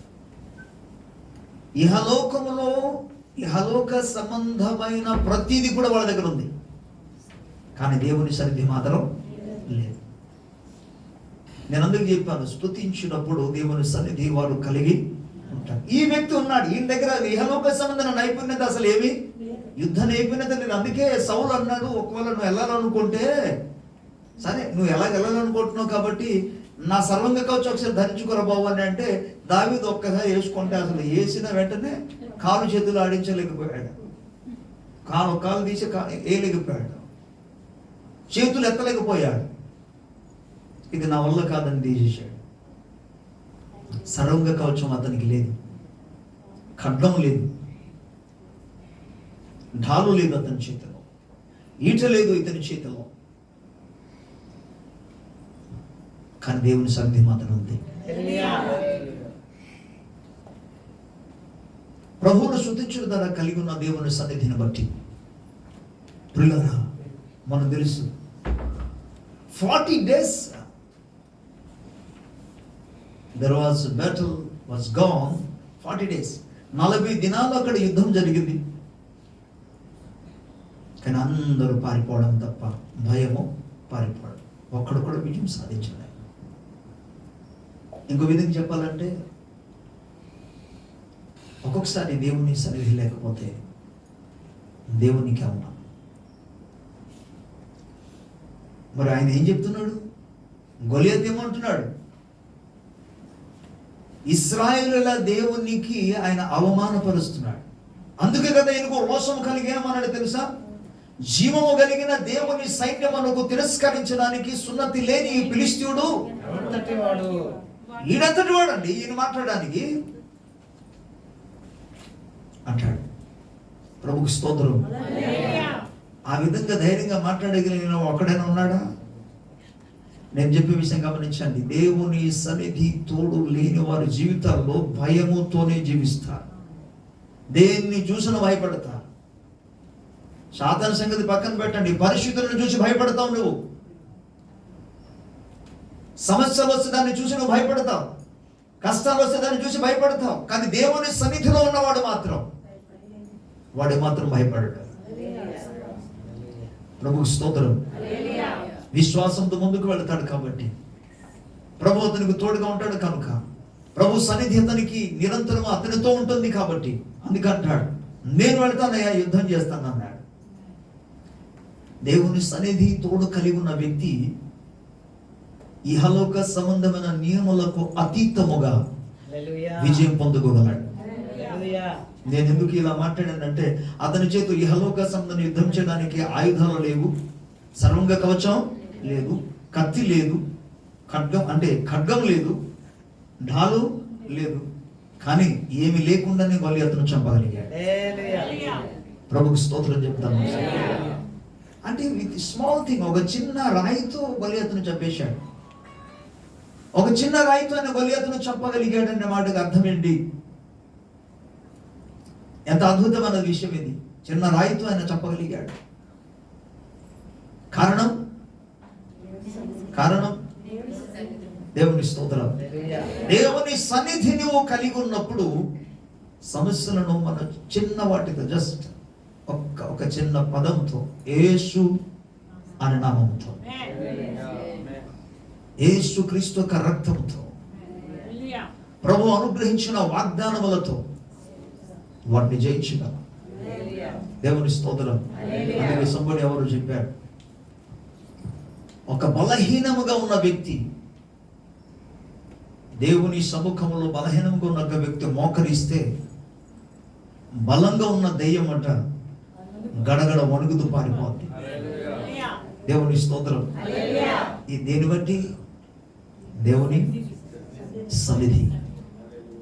ఇహలోకములో ఇహలోక సంబంధమైన ప్రతిదీ కూడా వాళ్ళ దగ్గర ఉంది, కానీ దేవుని సన్నిధి మాత్రం లేదు. నేను అందుకు చెప్పాను, స్తుతించినప్పుడు దేవుని సన్నిధి వారు కలిగి ఉంటారు. ఈ వ్యక్తి ఉన్నాడు, ఈయన దగ్గర ఇహలోక సంబంధమైన నైపుణ్యత అసలు ఏమి, యుద్ధ నైపుణ్యత లేదు. అందుకే సౌలు అన్నాడు, ఒకవేళ నువ్వు వెళ్ళాలనుకుంటే సరే, నువ్వు వెళ్ళాలనుకుంటున్నావు కాబట్టి నా సర్వంగ కవచం ఒకసారి ధరించుకోరా బాబు అని అంటే, దావీదు ఒక్కసారి వేసుకుంటే అసలు వేసిన వెంటనే కాలు చేతులు ఆడించలేకపోయాడు, కాలు తీసి వేయలేకపోయాడు, చేతులు ఎత్తలేకపోయాడు. ఇది నా వల్ల కాదని తీసేశాడు. సర్వంగ కవచం అతనికి లేదు, ఖడ్గం లేదు, ఢాలు లేదు అతని చేతిలో, ఈట లేదు ఇతని చేతిలో, కానీ దేవుని సన్నిధి మాత్రం ఉంది. ప్రభువును స్తుతించడం ద్వారా కలిగి ఉన్న దేవుని సన్నిధిని బట్టి ప్రియులారా, మనం తెలుసు 40 days there was battle was gone. 40 days 40 దినాలు అక్కడ యుద్ధం జరిగింది. కానీ అందరూ పారిపోవడం తప్ప భయము పారిపోవడం, ఒక్కడు కూడా విజయం సాధించలేదు. ఇంకో విధంగా చెప్పాలంటే, ఒక్కొక్కసారి దేవుని సన్నిధి లేకపోతే దేవునికి అవునా? మరి ఆయన ఏం చెప్తున్నాడు? గొలియత్ ఏమంటున్నాడు? ఇశ్రాయేలుల దేవునికి ఆయన అవమానపరుస్తున్నాడు. అందుకే కదా ఆయనకు రోషం కలిగి ఏమన్నాడు తెలుసా? జీవము కలిగిన దేవుని సైన్యమునకు తిరస్కరించడానికి సున్నతి లేని ఈ ఫిలిష్తీయుడు ఈడంతటి వాడండి, ఈయన మాట్లాడడానికి అంటాడు. ప్రభుకి స్తోత్రం. ఆ విధంగా ధైర్యంగా మాట్లాడగలిగిన ఒక్కడైనా ఉన్నాడా? నేను చెప్పే విషయం గమనించండి, దేవుని సన్నిధి తోడు లేని వారి జీవితాల్లో భయముతోనే జీవిస్తారు, దేన్ని చూసిన భయపడతారు. సాతాను సంగతి పక్కన పెట్టండి, పరిస్థితులను చూసి భయపడతావు, నువ్వు సమస్యలు వస్తే దాన్ని చూసి నువ్వు భయపడతావు, కష్టాలు వస్తే దాన్ని చూసి భయపడతావు. కానీ దేవుని సన్నిధిలో ఉన్నవాడు మాత్రం భయపడడు. ప్రభుకి స్తోత్రం. విశ్వాసంతో ముందుకు వెళ్తాడు కాబట్టి, ప్రభు అతనికి తోడుగా ఉంటాడు కనుక, ప్రభు సన్నిధి అతనికి నిరంతరం అతనితో ఉంటుంది కాబట్టి అందుకంటాడు, నేను వెళ్తానయ్యా, యుద్ధం చేస్తాను అన్నాడు. దేవుని సన్నిధి తోడు కలిగి ఉన్న వ్యక్తి ఇహలోక సంబంధమైన నియమాలకు అతీతముగా విజయం పొందుకోగలడు. నేను ఎందుకు ఇలా మాట్లాడానంటే, అతని చేత ఇహలోక సంబంధం యుద్ధం చేయడానికి ఆయుధాలు లేవు, సర్వంగ కవచం లేదు, కత్తి లేదు, ఖడ్గం లేదు, ఢాలు లేదు, కానీ ఏమి లేకుండానే గొలియాతును చంపగలిగాడు. ప్రభుకు స్తోత్రం చెప్తాను. అంటే విత్ స్మాల్ థింగ్, ఒక చిన్న రాయితో గొలియాతును చంపేశాడు. ఒక చిన్న రాయితో ఆయన గొలియాతును చంపగలిగాడు అనే మాటకు అర్థం ఏంటి? ఎంత అద్భుతమైన విషయం ఇది. చిన్న రాయితో ఆయన చంపగలిగాడు. కారణం దేవుని స్తోత్రం. దేవుని సన్నిధి నువ్వు కలిగి ఉన్నప్పుడు సమస్యలను మన చిన్న వాటితో, జస్ట్ ఒక చిన్న పదంతో, యేసు అనే నామంతో, యేసు క్రీస్తు యొక్క రక్తంతో, ప్రభు అనుగ్రహించిన వాగ్దానములతో వాటిని జయించగలం. దేవుని స్తోత్రం. అలాగే సంబడి ఎవరు చెప్పారు, ఒక బలహీనముగా ఉన్న వ్యక్తి దేవుని సముఖంలో బలహీనంగా ఉన్న ఒక వ్యక్తి మోకరిస్తే బలంగా ఉన్న దెయ్యం అంట గడగడ వణుకుతూ పారిపోద్ది. దేవుని స్తోత్రం. ఈ దేని బట్టి? దేవుని సన్నిధి.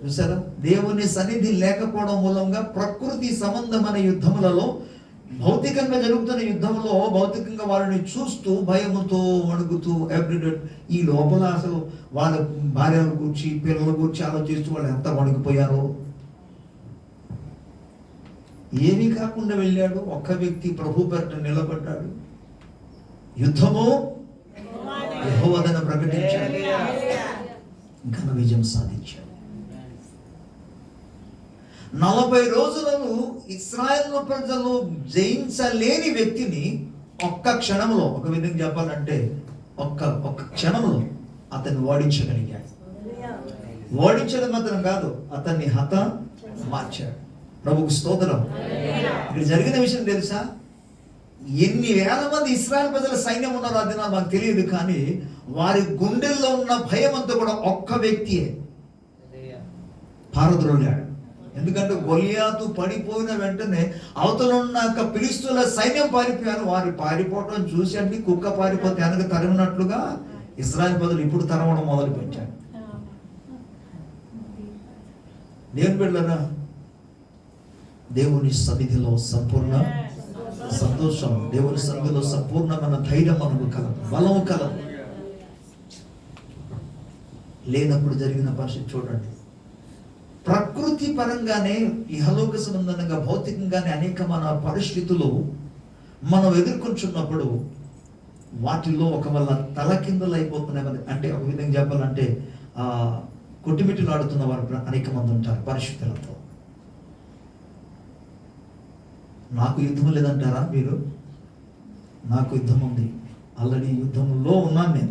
చూసారా, దేవుని సన్నిధి లేకపోవడం మూలంగా ప్రకృతి సంబంధమైన యుద్ధములలో, భౌతికంగా జరుగుతున్న యుద్ధంలో భౌతికంగా వారిని చూస్తూ భయముతో వణుకుతూ ఎవ్రీడే, ఈ లోపల అసలు వాళ్ళ భార్యల గురించి పిల్లల గురించి ఆలోచిస్తూ వాళ్ళు ఎంత వణికిపోయారో. ఏమీ కాకుండా వెళ్ళాడు, ఒక్క వ్యక్తి ప్రభు పేరిట నిలబడ్డాడు, యుద్ధము యెహోవాదని ప్రకటించాడు, ఘన విజయం సాధించాడు. 40 రోజులను ఇశ్రాయేలు ప్రజలు జయించలేని వ్యక్తిని ఒక్క క్షణంలో, ఒక విధంగా చెప్పాలంటే ఒక్క క్షణంలో అతన్ని ఓడించగలిగాడు. ఓడించడం మాత్రం కాదు, అతన్ని మార్చాడు. ప్రభుకు స్తోత్రం. ఇక్కడ జరిగిన విషయం తెలుసా? ఎన్ని వేల మంది ఇశ్రాయేలు ప్రజల సైన్యం ఉన్నారో అది నాకు తెలియదు, కానీ వారి గుండెల్లో ఉన్న భయం అంతా కూడా ఒక్క వ్యక్తియే పారద్రోలాడు. ఎందుకంటే గొలియాతు పడిపోయిన వెంటనే అవతల ఉన్న ఫిలిష్తీయుల సైన్యం పారిపోయారు. వారు పారిపోవడం చూసి అంటే కుక్క పారిపోతే వెనక తరిమినట్లుగా ఇశ్రాయేలు ప్రజలు ఇప్పుడు తరమడం మొదలు పెట్టారు. దేవుని బిడ్డలారా, దేవుని సన్నిధిలో సంపూర్ణ సంతోషం, దేవుని సన్నిధిలో సంపూర్ణమైన ధైర్యం మనకు కలదు, బలము కలదు. లేనప్పుడు జరిగిన పరిస్థితి చూడండి. ప్రకృతి పరంగానే, ఇహలోక సంబంధంగా, భౌతికంగానే అనేకమైన పరిస్థితులు మనం ఎదుర్కొంటున్నప్పుడు వాటిల్లో ఒకవేళ తలకిందులు అయిపోతున్నాయి. అంటే ఒక విధంగా చెప్పాలంటే కొట్టిమిట్టులు ఆడుతున్న వారు అనేక మంది ఉంటారు పరిస్థితులతో. నాకు యుద్ధం లేదంటారా మీరు? నాకు యుద్ధం ఉంది, ఆల్రెడీ యుద్ధంలో ఉన్నాను.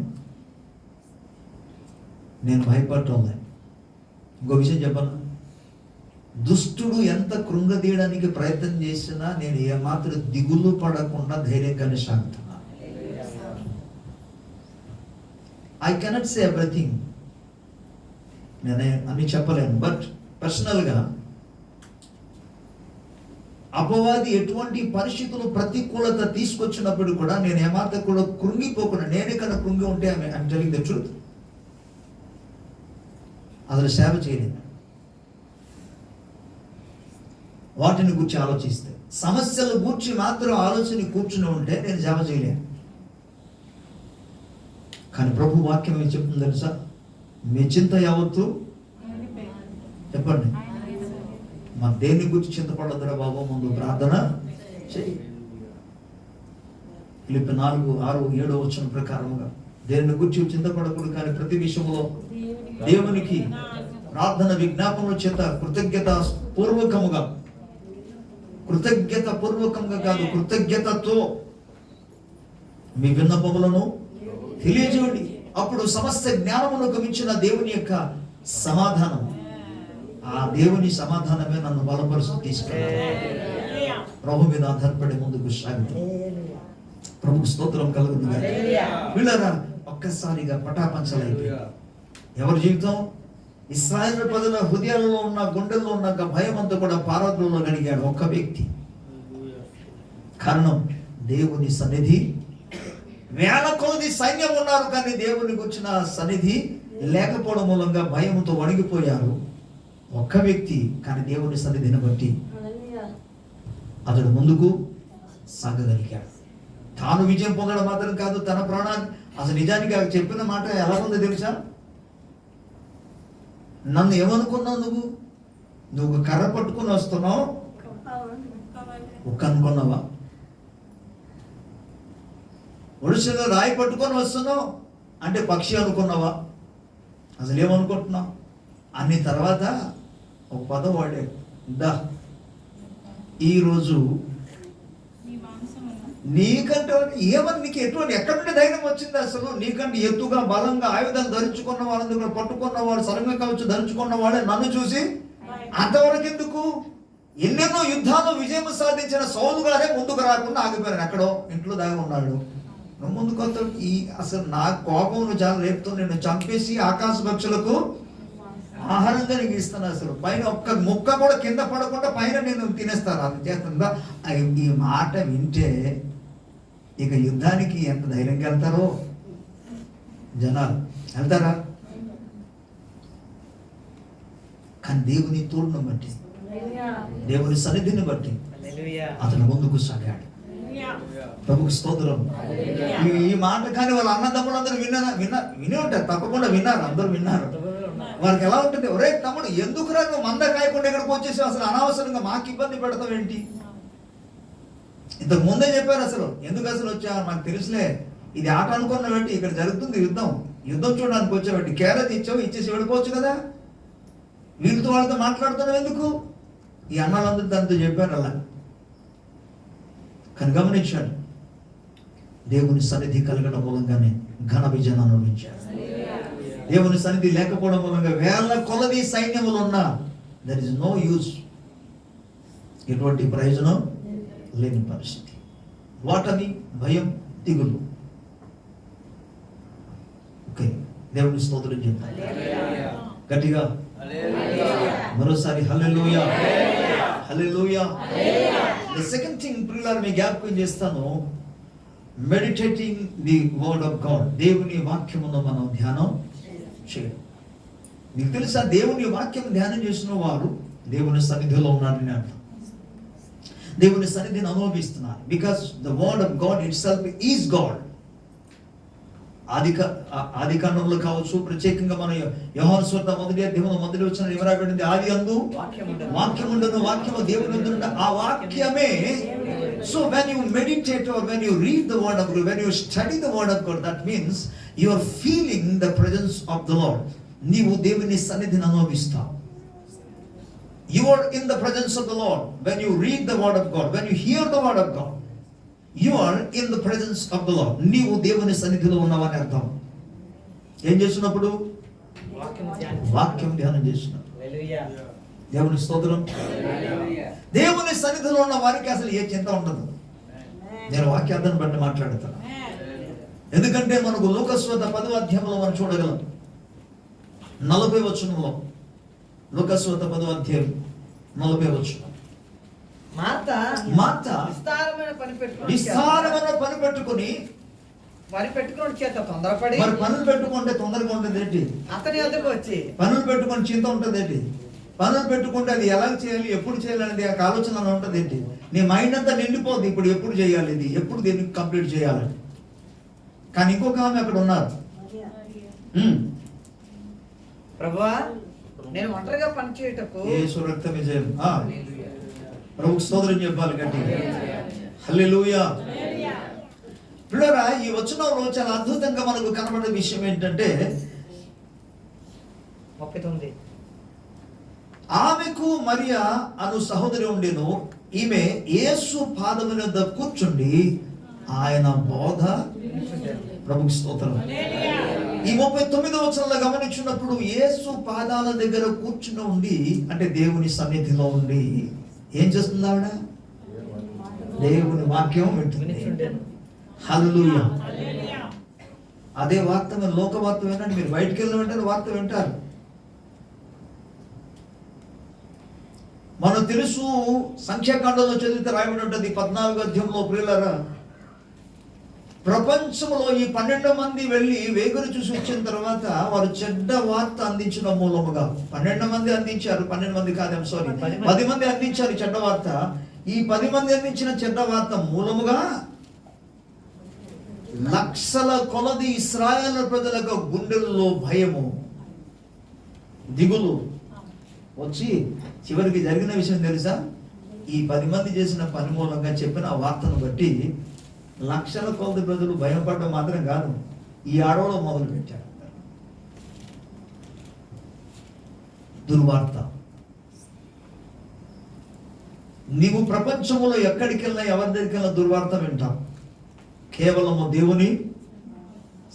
నేను భయపడటం లేదు. ఇంకో విషయం చెప్పాను, దుష్టుడు ఎంత కృంగదీయడానికి ప్రయత్నం చేసినా నేను ఏమాత్రం దిగులు పడకుండా ధైర్యంగానే సాగుతున్నా. ఐ కెనాట్ సే ఎవ్రీథింగ్, నేనే అన్ని చెప్పలేను. బట్ పర్సనల్గా అపవాది ఎటువంటి పరిస్థితులు ప్రతికూలత తీసుకొచ్చినప్పుడు కూడా నేను ఏమాత్రం కూడా కృంగిపోకుండా, నేనే కన్నా కృంగి ఉంటే ఐఎమ్ టెల్లింగ్ ద ట్రూత్, అసలు సేవ చేయలేదు. వాటిని గురించి ఆలోచిస్తే, సమస్యల గురించి మాత్రం ఆలోచన కూర్చుని ఉంటే నేను సేవ చేయలేను. కానీ ప్రభు వాక్యం ఏం చెప్తుంది తెలుసా? మీ చింత యావత్తు చెప్పండి, మా దేని గురించి చింతపడదురా బాబు, ముందు ప్రార్థన చెయ్యి. ఫిలిప్పీ 4:6-7 ప్రకారముగా దేని గురించి చింతపడకూడదు, కానీ ప్రతి విషయంలో దేవునికి ప్రార్థన విజ్ఞాపనల చేత కృతజ్ఞత పూర్వకంగా కాదు, కృతజ్ఞతతో మీ విన్నపములను తెలియజేయండి. అప్పుడు సమస్త జ్ఞానమునకు మించిన దేవుని యొక్క సమాధానం, ఆ దేవుని సమాధానమే నన్ను బలపరుస్తూ తీసుకెళ్ళాలి. ప్రభు మీద ఆధారపడి ముందుకు సాగుతాం. ప్రభు స్తోత్రం కలుగును గాక. వీళ్ళరా ఒక్కసారిగా పటాపంచలైపోయింది. ఎవరి జీవితం? ఇశ్రాయేలు ప్రజల హృదయాలలో ఉన్న, గుండెల్లో ఉన్న భయం అంతా కూడా పారద్రోలో గడిగాడు ఒక్క వ్యక్తి. కారణం దేవుని సన్నిధి. వేల కొలది సైన్యం ఉన్నారు, కానీ దేవునికి వచ్చిన సన్నిధి లేకపోవడం మూలంగా భయంతో వణిగిపోయారు. ఒక్క వ్యక్తి కానీ దేవుని సన్నిధిని బట్టి అతడు ముందుకు సాగగలిగాడు. తాను విజయం పొందడం మాత్రం కాదు, తన ప్రాణాన్ని అసలు నిజానికి చెప్పిన మాట ఎలా ఉందో తెలుసా? నన్ను ఏమనుకున్నావు నువ్వు కర్ర పట్టుకుని వస్తున్నావు, ఒక్క అనుకున్నావా? ఒడిశలో రాయి పట్టుకొని వస్తున్నావు అంటే పక్షి అనుకున్నావా? అసలు ఏమనుకుంటున్నావు అన్ని తర్వాత ఒక పదం వాడాడు, దా ఈరోజు నీకంటే ఏమని, నీకు ఎటువంటి ఎక్కడి నుండి ధైర్యం వచ్చింది? అసలు నీకంటే ఎత్తుగా బలంగా ఆయుధాలు ధరించుకున్న వాళ్ళందరూ, పట్టుకున్నవాడు, సరంగ కవచం ధరించుకున్న వాడే నన్ను చూసి అంతవరకు ఎందుకు? ఎన్నెన్నో యుద్ధాలు విజయం సాధించిన సౌలు గారే ముందుకు రాకుండా ఆగిపోయారు. ఎక్కడో ఇంట్లో దాగి ఉన్నాడు. ముందుకు వస్తాడు. అసలు నా కోపం చాలా రేపుతో నేను చంపేసి ఆకాశ పక్షులకు ఆహారంగా నీకు ఇస్తాను. అసలు పైన ఒక్క ముక్క కూడా కింద పడకుండా పైన నేను తినేస్తాను. అది చేస్తుందా? ఈ మాట వింటే ఇక యుద్ధానికి ఎంత ధైర్యంగా వెళ్తారో జనాలు. వెళ్తారా? కానీ దేవుని తోడును బట్టి, దేవుని సన్నిధిని బట్టి అతను ముందుకు సాగాడు. ప్రభుకు స్తోత్రం. ఈ మాట కానీ వాళ్ళ అన్నదమ్ములందరూ విని ఉంటారు, తప్పకుండా విన్నారు, అందరూ విన్నారు. వారికి ఎలా ఉంటుంది? ఒరే తమ్ముడు, ఎందుకురా నువ్వు మంద కాయకుండా ఇక్కడికి వచ్చేసి అసలు అనవసరంగా మాకు ఇబ్బంది పెడతావు ఏంటి? ఇంతకు ముందే చెప్పారు. అసలు ఎందుకు అసలు వచ్చా? మాకు తెలుసులే, ఇది ఆట అనుకున్నావేంటి? ఇక్కడ జరుగుతుంది యుద్ధం చూడడానికి వచ్చావేంటి? కేరళ ఇచ్చేసి వెళ్ళిపోవచ్చు కదా, వీళ్ళతో వాళ్ళతో మాట్లాడుతున్నావు ఎందుకు? ఈ అన్నాలందరూ దాంతో చెప్పారు అలా. కానీ గమనించాడు, దేవుని సన్నిధి కలగడం మూలంగానే ఘన విజయం అనుభవించాడు. దేవుని సన్నిధి లేకపోవడం మూలంగా వేల కొలది సైన్యములు ఉన్నా దర్ ఇస్ నో యూజ్, ఎటువంటి ప్రయోజనం లేని పరిస్థితి. వాటని భయం, దిగులు. ఓకే, దేవుని స్తోత్రం చెప్తాను గట్టిగా మరోసారి. హల్లెలూయా, హల్లెలూయా. ది సెకండ్ థింగ్ ప్రియులారా, మీ జ్ఞాపకం చేస్తాను, meditating the word of God. దేవుని వాక్యమును మనం ధ్యానం చేయడం. మీకు తెలుసా, దేవుని వాక్యం ధ్యానం చేసిన వారు దేవుని సన్నిధిలో ఉన్నారని అర్థం. దేవుని సన్నిధిని అనుభవిస్తున్నారు. Because the word of God it self is God. ఆది కాండంలో కావచ్చు, ప్రత్యేకంగా మన యోహాను సువార్త 1వ అధ్యాయంలో 1వ వచనం ఏమి రాయబడింది? ఆది యందు వాక్యముండును, వాక్యము దేవుని యందు, ఆ వాక్యమే. So when you meditate or when you read the word of God, when you study the word of God, that means you are feeling the presence of the Lord. నీవు దేవుని సన్నిధిని అనుభవిస్తావు. You are in the presence of the Lord when you read the word of God, when you hear the word of God. You are in the presence of the Lord. నీవు దేవుని సన్నిధిలో ఉన్నావని అర్థం. ఏం చేస్తున్నప్పుడు? వాక్యం ధ్యానం చేస్తున్నారు. దేవుని స్తోత్రం. దేవుని సన్నిధిలో ఉన్న వారికి అసలు ఏ చింత ఉండదు. నేను వాక్యార్థాన్ని బట్టి మాట్లాడతాను. ఎందుకంటే మనకు లూకాసు వార్త 10వ అధ్యాయంలో మనం చూడగలం 40వ వచనంలో. లూకాసు వార్త 10వ అధ్యాయం 40వ వచనం. మార్త విస్తారమైన పని పెట్టుకుని చేత తొందరపడి, మరి పనులు పెట్టుకుంటే తొందరగా ఉంటుంది ఏంటి? అతని వద్దకు వచ్చి పనులు పెట్టుకొని చింత ఉంటుంది ఏంటి? పనులు పెట్టుకుంటే అది ఎలా చేయాలి, ఎప్పుడు చేయాలి అనేది ఆ ఆలోచన ఉంటుంది ఏంటి? నీ మైండ్ అంతా నిండిపోద్ది. ఇప్పుడు ఎప్పుడు చేయాలి, ఇది ఎప్పుడు దీన్ని కంప్లీట్ చేయాలని. కానీ ఇంకొక ఆమె అక్కడ ఉన్నారు. ప్రభువా, నేను ఒంటరిగా పని చేయటకు యేసు రక్త విజయం. ప్రభుకు స్తోత్రం చెప్పాలి గట్టిగా. హల్లెలూయా. పిల్లరా, ఈ వచనంలో చాలా అద్భుతంగా మనకు కనబడే విషయం ఏంటంటే, 39 ఆమెకు మరియా అను సహోదరి ఉండెను. ఈమె యేసు పాదముల వద్ద కూర్చుండి ఆయన బోధ. ప్రభుకు స్తోత్రం. ఈ 39వ వచనంలో గమనించినప్పుడు యేసు పాదాల దగ్గర కూర్చుని ఉండి, అంటే దేవుని సన్నిధిలో ఉండి ఏం చేస్తుంది ఆవిడ? దేవుని వాక్యం వింటుంది. హల్లెలూయా. అదే వార్త మీరు లోక వార్త వినండి. మీరు బయటికి వెళ్ళిన వెంటనే వార్త వింటారు. మనం తెలుసు, సంఖ్యాకాండంలో చదివితే రాయబడి ఉంటుంది 14వ అధ్యాయంలో, ప్రియులారా, ప్రపంచంలో ఈ 12 మంది వెళ్ళి వేగురు చూసి వచ్చిన తర్వాత వారు చెడ్డ వార్త అందించిన మూలముగా 12 మంది అందించారు. 12 మంది కాదు, సారీ, 10 మంది అందించారు చెడ్డ వార్త. ఈ 10 మంది అందించిన చెడ్డ వార్త మూలముగా లక్షల కొలది ఇశ్రాయేలు ప్రజలకు గుండెల్లో భయము, దిగులు వచ్చి చివరికి జరిగిన విషయం తెలుసా? ఈ 10 మంది చేసిన పని మూలంగా చెప్పిన ఆ వార్తను బట్టి లక్షల కొలది ప్రజలు భయపడడం మాత్రం కాదు, ఈ అడవులో మొదలు పెట్టారు. దుర్వార్త. నీవు ప్రపంచంలో ఎక్కడికి వెళ్ళినా, ఎవరి దగ్గరికి వెళ్ళినా దుర్వార్త వింటాం. కేవలము దేవుని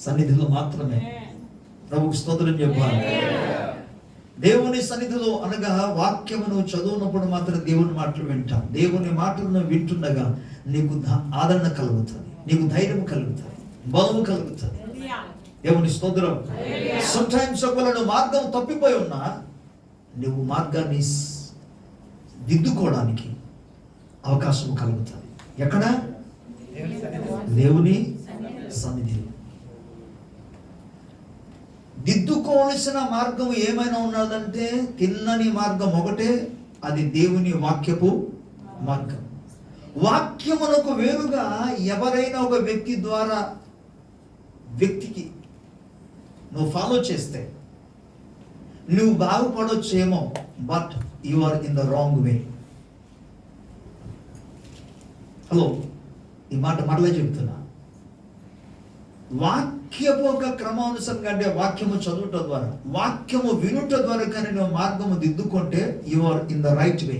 సన్నిధిలో మాత్రమే. ప్రభుకు స్తోత్రం చెప్పాలి. దేవుని సన్నిధిలో అనగా వాక్యమును చదువునప్పుడు మాత్రం దేవుని మాటలు వింటాం. దేవుని మాటలను వింటుండగా నీకు ఆదరణ కలుగుతుంది, నీకు ధైర్యం కలుగుతుంది, బలము కలుగుతుంది. దేవుని స్తోత్రం. సమ్టైమ్స్ ఒకవేళ మార్గం తప్పిపోయి ఉన్నా నువ్వు మార్గాన్ని దిద్దుకోవడానికి అవకాశం కలుగుతుంది. ఎక్కడ? దేవుని సన్నిధిలో. దిద్దుకోవలసిన మార్గం ఏమైనా ఉన్నదంటే తిన్నని మార్గం ఒకటే, అది దేవుని వాక్యపు మార్గం. వాక్యమునకు వేరుగా ఎవరైనా ఒక వ్యక్తి ద్వారా వ్యక్తికి నువ్వు ఫాలో చేస్తే నువ్వు బాగుపడొచ్చేమో, but you are in the wrong way. Hello, ఈ మాట మరలా చెప్తున్నా. వాక్యపు ఒక క్రమానుసారంగా, అంటే వాక్యము చదువుట ద్వారా, వాక్యము వినుట ద్వారా కానీ నువ్వు మార్గము దిద్దుకుంటే you are in the right way.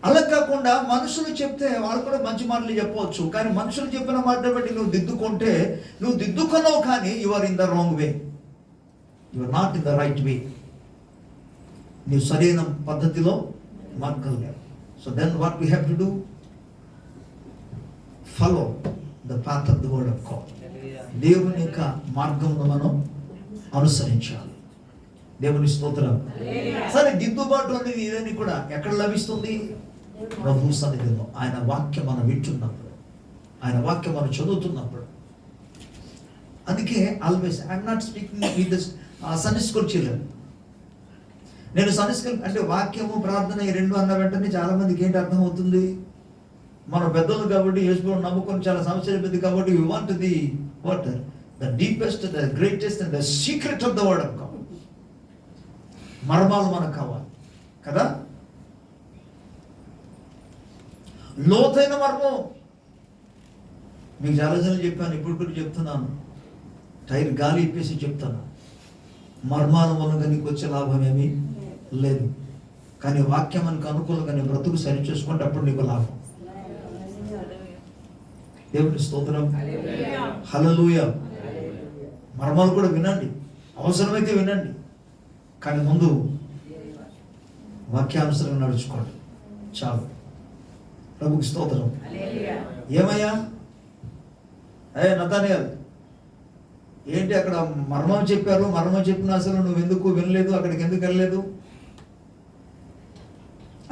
అలా కాకుండా మనుషులు చెప్తే వాళ్ళు కూడా మంచి మాటలు చెప్పవచ్చు, కానీ మనుషులు చెప్పిన మాట బట్టి నువ్వు దిద్దుకుంటే నువ్వు దిద్దుకున్నావు, కానీ you are in the wrong way. You are not in the right way. నువ్వు సరైన పద్ధతిలో మార్గం లేవు. So then what we have to do? Follow the path of the word of God. దేవుని యొక్క మార్గంలో మనం అనుసరించాలి. దేవుని స్తోత్రం. సరే, దిద్దుబాటు అనేది ఇదని కూడా ఎక్కడ లభిస్తుంది? ప్రభు సన్నిధిలో. ఆయన వాక్యం మనం వింటున్నప్పుడు, ఆయన వాక్యం మనం చదువుతున్నప్పుడు. అందుకే always I'm not speaking with Sunday school children. నేను సండే స్కూల్ అంటే వాక్యము ప్రార్థన ఈ రెండు అన్న వెంటనే చాలా మందికి ఏంటి అర్థం అవుతుంది? మన పెద్దలు కాబట్టి, యేసుని నమ్ముకొని చాలా సంవత్సరాలు పెద్ద కాబట్టి we want the deepest, the greatest and the secret of the word of God. మర్మాలు మనకు కావాలి కదా, లోతైన మర్మం. మీకు చాలాసార్లు చెప్పాను, ఇప్పుడు కూడా చెప్తున్నాను, టైర్ గాలి ఇప్పేసి చెప్తాను. మర్మాల మూలంగా నీకు వచ్చే లాభం ఏమీ లేదు, కానీ వాక్యం మనకు అనుకూలంగా నీ బ్రతుకు సరి చేసుకుంటే అప్పుడు నీకు లాభం. దేవుని స్తోత్రం. హల్లెలూయా. మర్మాలు కూడా వినండి, అవసరమైతే వినండి, కానీ ముందు వాక్యానుసరంగా నడుచుకోండి చాలు. ప్రభుకి స్తోత్రం. ఏమయ్యా నతానియేల్, ఏంటి అక్కడ మర్మం చెప్పారు, మర్మం చెప్పిన అసలు నువ్వు ఎందుకు వినలేదు, అక్కడికి ఎందుకు వెళ్ళలేదు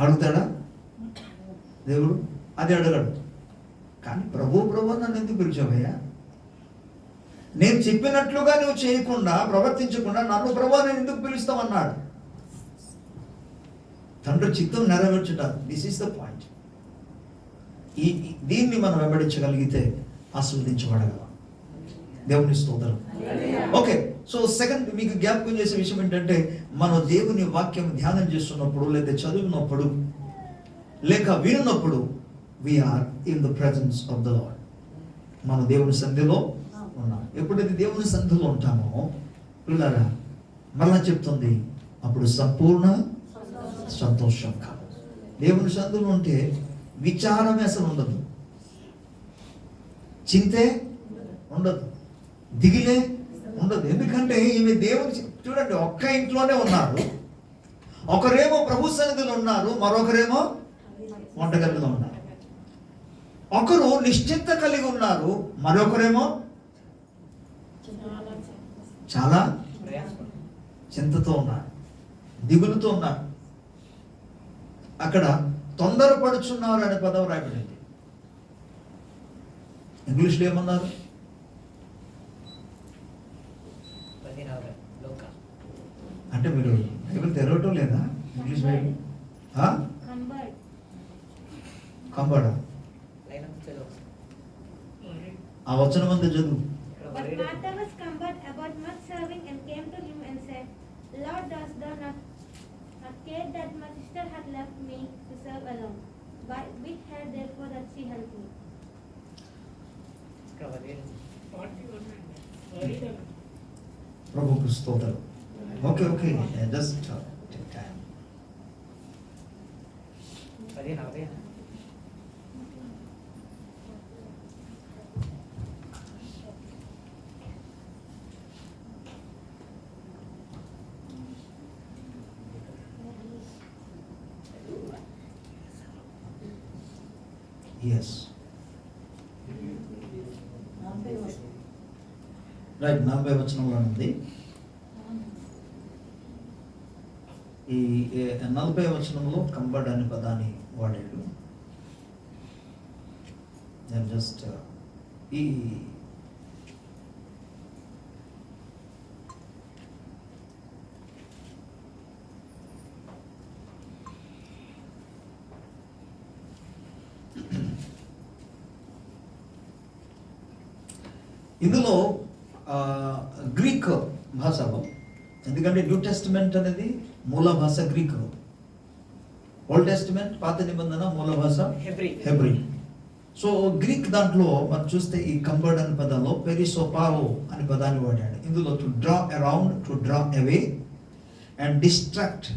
అడుగుతాడా దేవుడు? అది అడగడు. కానీ ప్రభు నన్ను ఎందుకు పిలిచావయ్యా? నేను చెప్పినట్లుగా నువ్వు చేయకుండా, ప్రవర్తించకుండా నన్ను ప్రభు నేను ఎందుకు పిలుస్తామన్నాడు. తండ్రి చిత్తం నెరవేర్చుట. This is the point. దీన్ని మనం వెంబడించగలిగితే ఆస్వాదించబడగలం. దేవుని స్తోత్రం. ఓకే, సో సెకండ్ మీకు జ్ఞాపకం చేసే విషయం ఏంటంటే, మనం దేవుని వాక్యం ధ్యానం చేస్తున్నప్పుడు, లేదా చదివినప్పుడు, లేక విన్నప్పుడు, we are in the presence of the Lord. మనం దేవుని సన్నిధిలో ఉన్నాం. ఎప్పుడైతే దేవుని సన్నిధిలో ఉంటామో పిల్లరా, మరలా చెప్తుంది, అప్పుడు సంపూర్ణ సంతోషం కాదు. దేవుని సన్నిధిలో ఉంటే విచారమే అసలు ఉండదు, చింతే ఉండదు, దిగిలే ఎందుకంటే ఈమె దేవుని చూడండి, ఒక్క ఇంట్లోనే ఉన్నారు. ఒకరేమో ప్రభు సన్నిధిలో ఉన్నారు, మరొకరేమో వంటగదిలో ఉన్నారు. ఒకరు నిశ్చింత కలిగి ఉన్నారు, మరొకరేమో చాలా చింతతో ఉన్నారు, దిగులుతో ఉన్నారు. అక్కడ తొందరపడుచున్నారు అనే పదం రాయబడింది. ఇంగ్లీష్లో ఏమన్నారు? అంటే మీరు బైబిల్ తెరవటం లేదా? ఇంగ్లీష్ బైబిల్ కంబడా? ఆ వచనం అంతా చదువు. But Martha was cumbered about much serving and came to him and said, Lord, dost thou not care that my sister hath left me to serve alone? Bid her therefore that she help me. ప్రభుకు స్తోత్రం. Okay just take time. Yes right. 40 వచనంలో ఉంది. ఈ 40 వచనంలో cumbered అనే పదాన్ని వాడాడు. నేను జస్ట్ ఈ ఇందులో గ్రీక్ భాషలో, ఎందుకంటే న్యూ టెస్టిమెంట్ అనేది మూల భాష గ్రీక్, ఓల్డ్ టెస్టిమెంట్ పాత నిబంధన మూల భాష హెబ్రీ. సో గ్రీక్ దాంట్లో మనం చూస్తే ఈ కంబర్డ్ అనే పదంలో పెరిసోపావో అనే పదాన్ని వాడాడు. ఇందులో to draw around, to draw away and distract,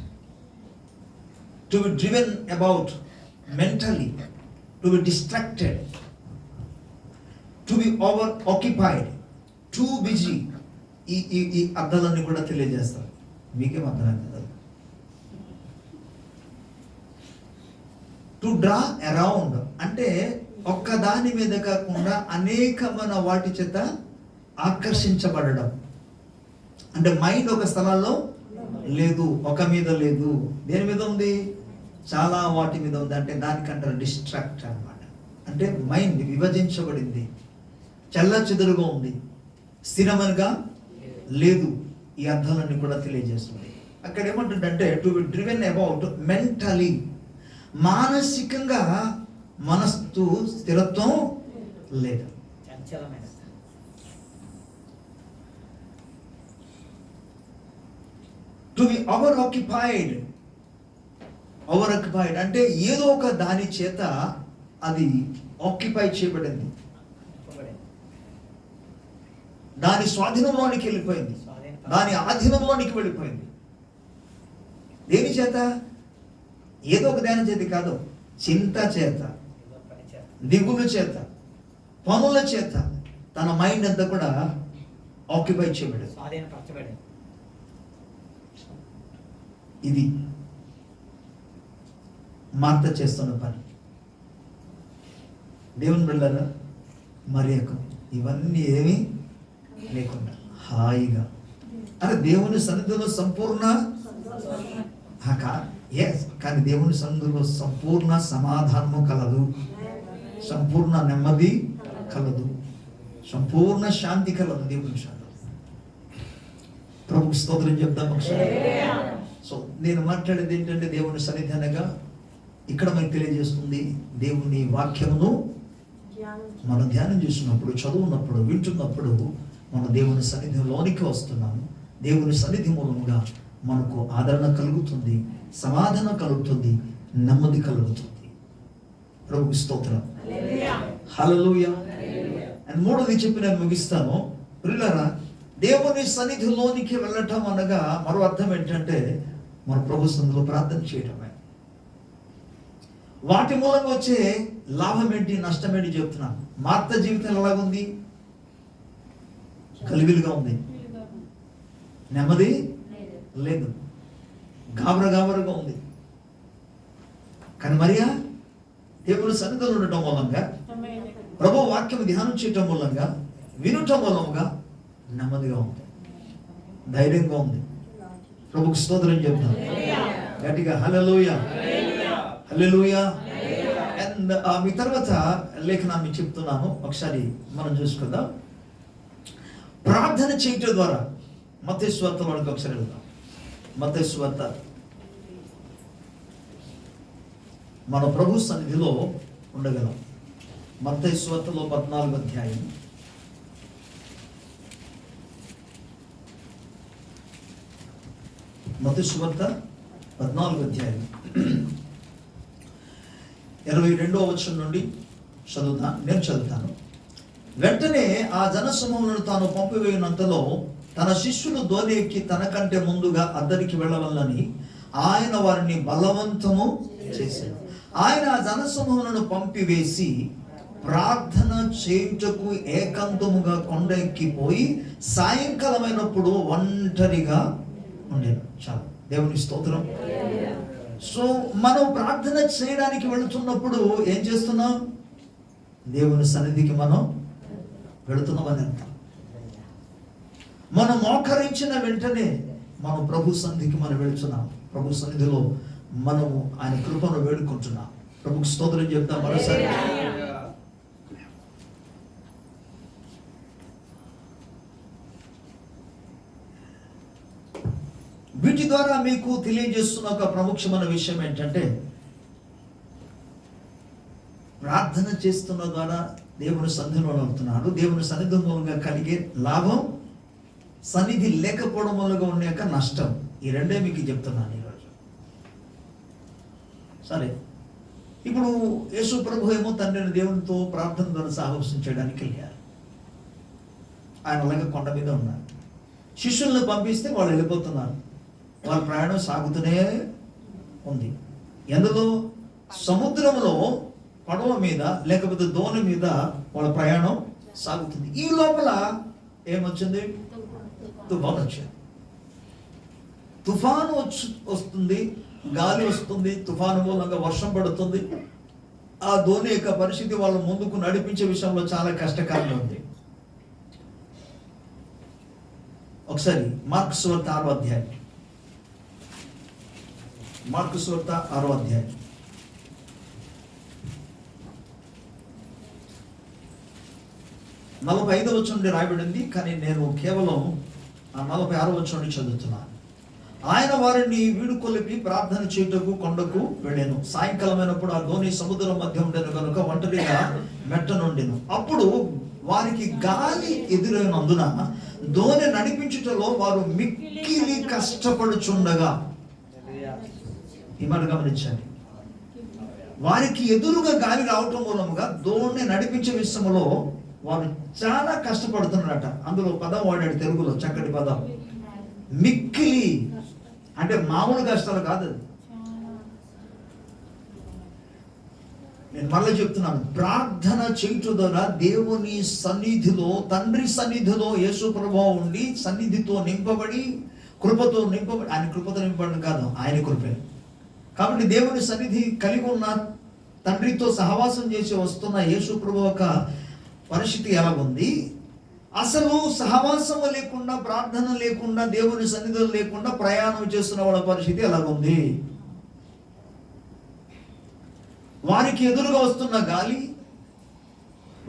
to be driven about mentally, to be distracted, to be over occupied, too busy. ఈ అర్థాలన్నీ కూడా తెలియజేస్తారు. మీకేం అర్థమైంది కదా? టు డ్రా అరౌండ్ అంటే ఒక్క దాని మీద కాకుండా అనేకమైన వాటి చేత ఆకర్షించబడడం. అంటే మైండ్ ఒక స్థలాల్లో లేదు, ఒక మీద లేదు. దేని మీద ఉంది? చాలా వాటి మీద ఉంది. అంటే దానికంటారు డిస్ట్రాక్ట్ అన్నమాట. అంటే మైండ్ విభజించబడింది, చెల్లాచెదురుగా ఉంది, స్థిరమనిగా లేదు. ఈ అర్థాలన్నీ కూడా తెలియజేస్తుంది. అక్కడ ఏమంటుందంటే to be driven about mentally, మానసికంగా మనస్సు స్థిరత్వం లేదు. టు బి ఓవర్ ఆక్యుపైడ్ అంటే ఏదో ఒక దాని చేత అది ఆక్యుపై చేయబడింది, దాని స్వాధీనంలోనికి వెళ్ళిపోయింది, దాని ఆధీనంలోనికి వెళ్ళిపోయింది. దేని చేత? ఏదో ఒక దాని చేత కాదు, చింత చేత, దిగులు చేత, పనుల చేత తన మైండ్ అంతా కూడా ఆక్యుపై చేయబడింది. ఇది మార్త చేస్తున్న పని. దేవుని బిడ్డలారా, మరి ఇవన్నీ ఏమీ లేకుండా హాయిగా, అరే దేవుని సన్నిధిలో సంపూర్ణ కానీ దేవుని సన్నిధిలో సంపూర్ణ సమాధానము కలదు, సంపూర్ణ నెమ్మది కలదు, సంపూర్ణ శాంతి కలదు దేవుని శాంతి. ప్రభు స్తోత్రం చెప్తాం. సో నేను మాట్లాడేది ఏంటంటే దేవుని సన్నిధి అనగా ఇక్కడ మనకు తెలియజేస్తుంది దేవుని వాక్యమును మనం ధ్యానం చేస్తున్నప్పుడు, చదువున్నప్పుడు, వింటున్నప్పుడు మన దేవుని సన్నిధిలోనికి వస్తున్నాము. దేవుని సన్నిధి మూలముగా మనకు ఆదరణ కలుగుతుంది, సమాధానం కలుగుతుంది, నెమ్మది కలుగుతుంది. ప్రభువు స్తోత్రం. హల్లెలూయా. అండ్ మూడోది చెప్పి నేను ముగిస్తాను. ప్రియులారా, దేవుని సన్నిధిలోనికి వెళ్ళటం అనగా మరో అర్థం ఏంటంటే మన ప్రభు సన్నిధిలో ప్రార్థన చేయటమే. వాటి మూలంగా వచ్చే లాభం ఏంటి, నష్టం ఏంటి చెప్తున్నాను. మార్త జీవితం ఎలాగుంది? కలివిలుగా ఉంది. నెమ్మది లేదు, గాబరగా ఉంది. కానీ మరియా దేవుని సన్నిధిలో ఉండటం మూలంగా, ప్రభు వాక్యం ధ్యానం చేయటం మూలంగా, వినటం మూలంగా నెమ్మదిగా ఉంది, ధైర్యంగా ఉంది. ప్రభుకు స్తోత్రం చెప్తాను గట్టిగా, హల్లెలూయా హల్లెలూయా. అండ్ మీ తర్వాత లేఖనాన్ని చెప్తున్నాను, ఒకసారి మనం చూసుకుందాం. ప్రార్థన చేయటం ద్వారా మత్తయి సువార్త వాళ్ళకి ఒకసారి వెళ్దాం. మత్తయి సువార్త మన ప్రభు సన్నిధిలో ఉండగలం. మత్తయి సువార్తలో 14వ అధ్యాయం మత్తయి సువార్త 14వ అధ్యాయం 22వ వచనం నుండి నేను చదువుతాను. వెంటనే ఆ జనసమూహములను తాను పంపివేయనంతలో తన శిష్యులు దోణి ఎక్కి తనకంటే ముందుగా అద్దరికి వెళ్ళవల్లని ఆయన వారిని బలవంతము చేశాడు. ఆయన ఆ జనసమూహములను పంపివేసి ప్రార్థన చేయుటకు ఏకాంతముగా కొండ ఎక్కిపోయి సాయంకాలమైనప్పుడు ఒంటరిగా ఉండేది. చాలు, దేవుని స్తోత్రం. సో మనం ప్రార్థన చేయడానికి వెళుతున్నప్పుడు ఏం చేస్తున్నాం? దేవుని సన్నిధికి మనం వెళుతున్నామని అర్థం. మనం మోకరించిన వెంటనే మనం ప్రభు సన్నిధికి మనం వెళుతున్నాం. ప్రభు సన్నిధిలో మనము ఆయన కృపను వేడుకుంటున్నాం. ప్రభుకు స్తోత్రం చెప్తాం మరోసారి. వీటి ద్వారా మీకు తెలియజేస్తున్న ఒక ప్రముఖమైన విషయం ఏంటంటే, ప్రార్థన చేస్తున్న ద్వారా దేవుని సన్నిధిలో అవుతున్నారు. దేవుని సన్నిధి మూలంగా కలిగే లాభం, సన్నిధి లేకపోవడం మూలంగా ఉండే యొక్క నష్టం, ఈ రెండే మీకు చెప్తున్నాను ఈరోజు. సరే, ఇప్పుడు యేసు ప్రభు ఏమో తండ్రిని దేవునితో ప్రార్థన ద్వారా సాహసం చేయడానికి వెళ్ళారు. ఆయన అలాగే కొండ మీద ఉన్నారు. శిష్యులను పంపిస్తే వాళ్ళు వెళ్ళిపోతున్నారు. వాళ్ళ ప్రయాణం సాగుతూనే ఉంది. ఎందులో? సముద్రంలో పడవ మీద లేకపోతే దోణి మీద వాళ్ళ ప్రయాణం సాగుతుంది. ఈ లోపల ఏమొచ్చింది? తుఫాను వచ్చింది. తుఫాను వస్తుంది, గాలి వస్తుంది, తుఫాను మూలంగా వర్షం పడుతుంది. ఆ దోణి యొక్క పరిస్థితి వాళ్ళ ముందుకు నడిపించే విషయంలో చాలా కష్టకరంగా ఉంది. ఒకసారి మార్కు సువార్త 6వ అధ్యాయం, మార్కు సువార్త 6వ అధ్యాయం 45వ వచనం నుండి రాయబడింది, కానీ నేను కేవలం ఆ 46వ వచనం నుండి చదువుతున్నాను. ఆయన వారిని వీడుకొలిపి ప్రార్థన చేయుటకు కొండకు వెళ్ళాను. సాయంకాలమైనప్పుడు ఆ దోణి సముద్రం మధ్య ఉండేను కనుక ఒంటరిగా మెట్ట నుండెను. అప్పుడు వారికి గాలి ఎదురైనందున దోణి నడిపించుటలో వారు మిక్కిలి కష్టపడుచుండగా, ఈ మాట గమనించండి, వారికి ఎదురుగా గాలి రావటం మూలముగా దోణి నడిపించే విషయంలో వారు చాలా కష్టపడుతున్నారట. అందులో పదం వాడాడు తెలుగులో, చక్కటి పదం, మిక్కిలి. అంటే మామూలు కష్టాలు కాదు అది. నేను మళ్ళీ చెప్తున్నాను, ప్రార్థన చేయటం ద్వారా దేవుని సన్నిధిలో, తండ్రి సన్నిధిలో యేసు ప్రభువు ఉండి సన్నిధితో నింపబడి, కృపతో నింపబడి, ఆయన కృపతో నింపబడి కాదు, ఆయన కృపే. కాబట్టి దేవుని సన్నిధి కలిగి ఉన్న, తండ్రితో సహవాసం చేసి వస్తున్న యేసు ప్రభువు యొక్క పరిస్థితి ఎలా ఉంది? అసలు సహవాసము లేకుండా, ప్రార్థన లేకుండా, దేవుని సన్నిధులు లేకుండా ప్రయాణం చేస్తున్న వాళ్ళ పరిస్థితి ఎలాగుంది? వారికి ఎదురుగా వస్తున్న గాలి,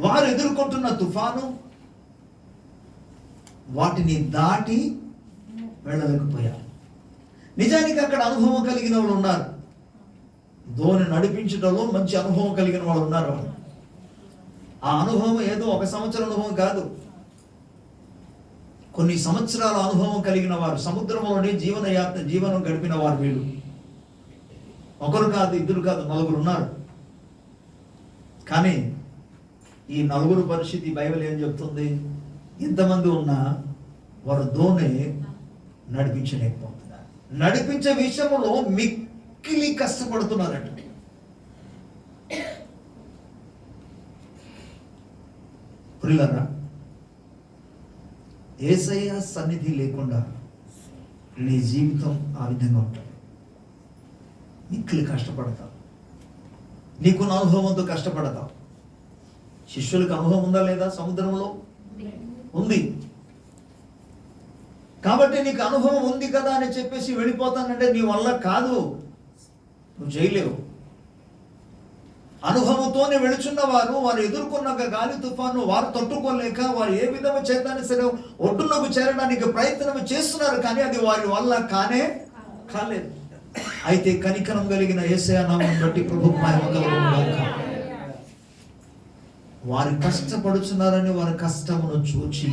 వారు ఎదుర్కొంటున్న తుఫాను, వాటిని దాటి వెళ్ళలేకపోయారు. నిజానికి అక్కడ అనుభవం కలిగిన వాళ్ళు ఉన్నారు. దోణి నడిపించడంలో మంచి అనుభవం కలిగిన వాళ్ళు ఉన్నారు. ఆ అనుభవం ఏదో 1 సంవత్సరం అనుభవం కాదు, కొన్ని సంవత్సరాల అనుభవం కలిగిన వారు. సముద్రంలోనే జీవనం గడిపిన వారు వీళ్ళు. ఒకరు కాదు, ఇద్దరు కాదు, 4 ఉన్నారు. కానీ ఈ 4 పరిస్థితి బైబిల్ ఏం చెప్తుంది? ఇంతమంది ఉన్నా వారు దోణి నడిపించలేకపోతున్నారు. నడిపించే విషయంలో మిక్కిలి కష్టపడుతున్నారట. ప్రియులారా, యేసయ్య సన్నిధి లేకుండా నీ జీవితం ఆ విధంగా ఉంటుంది. మిక్కిలి కష్టపడతావు, నీకున్న అనుభవంతో కష్టపడతావు. శిష్యులకు అనుభవం ఉందా లేదా? సముద్రంలో ఉంది. కాబట్టి నీకు అనుభవం ఉంది కదా అని చెప్పేసి వెళ్ళిపోతానంటే నీ వల్ల కాదు, నువ్వు చేయలేవు. అనుభవంతోనే వెళుచున్న వారు ఎదుర్కొన్నాక గాలి తుఫాను వారు తట్టుకోలేక వారు ఏ విధంగా చేద్దాన్ని సరే ఒడ్డునకు చేరడానికి ప్రయత్నం చేస్తున్నారు, కానీ అది వారి వల్ల కాలేదు. అయితే కనికరం కలిగిన యేసయ్య నామమును బట్టి ప్రభువు మహిమ కలుగును గాక. వారు కష్టపడుచున్నారని వారి కష్టమును చూచి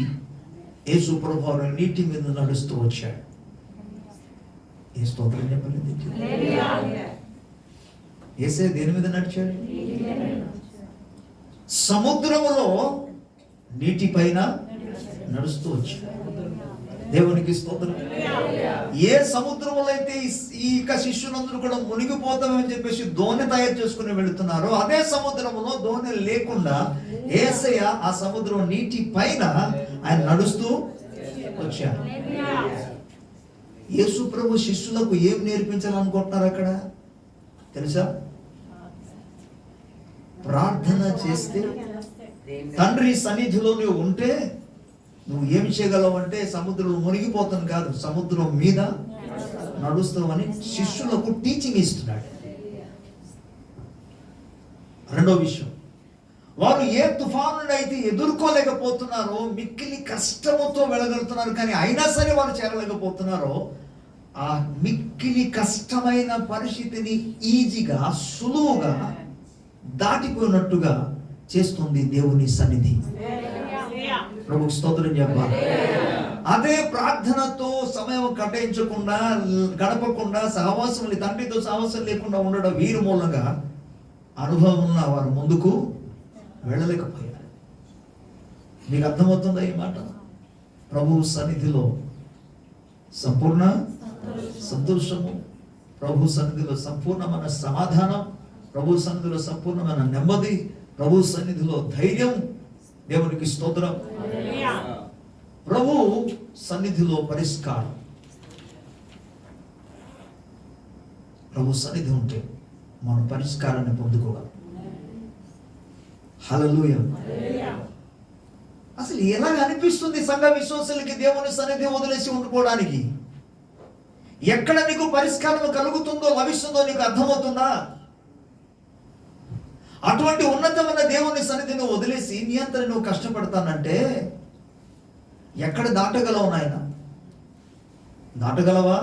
యేసు ప్రభువు నీటి మీద నడుస్తూ వచ్చాడు. ఏ స్తోత్రం చెప్పలేదు? యేసయ్య దేని మీద నడిచాడు? సముద్రములో నీటి పైన నడుస్తూ వచ్చాడు. దేవునికి స్తోత్రం. ఏ సముద్రంలో అయితే ఈ శిష్యులందరూ కూడా మునిగిపోతామని చెప్పేసి దోణి తయారు చేసుకుని వెళుతున్నారో అదే సముద్రంలో దోణి లేకుండా యేసయ్య ఆ సముద్రం నీటి పైన ఆయన నడుస్తూ వచ్చాడు. యేసు ప్రభు శిష్యులకు ఏం నేర్పించాలనుకుంటున్నారు అక్కడ తెలుసా? ప్రార్థన చేస్తే తండ్రి సన్నిధిలో నువ్వు ఉంటే నువ్వు ఏం చేయగలవు అంటే సముద్రంలో మునిగిపోతాను కాదు, సముద్రం మీద నడుస్తావని శిష్యులకు టీచింగ్ ఇస్తున్నాడు. రెండో విషయం, వారు ఏ తుఫాను అయితే ఎదుర్కోలేకపోతున్నారో, మిక్కిలి కష్టముతో వెళ్ళగలుగుతున్నారు కానీ అయినా సరే వారు చేరలేకపోతున్నారో, ఆ మిక్కిలి కష్టమైన పరిస్థితిని ఈజీగా సులువుగా దాటిపోయినట్టుగా చేస్తుంది దేవుని సన్నిధి. ప్రభుకు స్తోత్రం చెప్పాలి. అదే ప్రార్థనతో సమయం కేటాయించకుండా గడపకుండా సహవాసం తండ్రితో సహవాసం లేకుండా ఉండడం వీరి మూలంగా అనుభవం ఉన్న వారు ముందుకు వెళ్ళలేకపోయారు. మీకు అర్థమవుతుందా ఈ మాట? ప్రభు సన్నిధిలో సంపూర్ణ సంతోషము, ప్రభు సన్నిధిలో సంపూర్ణమైన సమాధానం, ప్రభు సన్నిధిలో సంపూర్ణమైన నెమ్మది, ప్రభు సన్నిధిలో ధైర్యం. దేవునికి స్తోత్రం. ప్రభు సన్నిధిలో పరిష్కారం. ప్రభు సన్నిధి ఉంటే మనం పరిష్కారాన్ని పొందుకోగలం. హల్లెలూయా. అసలు ఎలా అనిపిస్తుంది సంఘ విశ్వాసులకి దేవుని సన్నిధి వదిలేసి ఉండిపోవడానికి? ఎక్కడ నీకు పరిష్కారం కలుగుతుందో లభిస్తుందో నీకు అర్థమవుతుందా? అటువంటి ఉన్నతమైన దేవుని సన్నిధిని వదిలేసి నీ అంతా నువ్వు కష్టపడతానంటే ఎక్కడ దాటగలవు నాయన? దాటగలవా?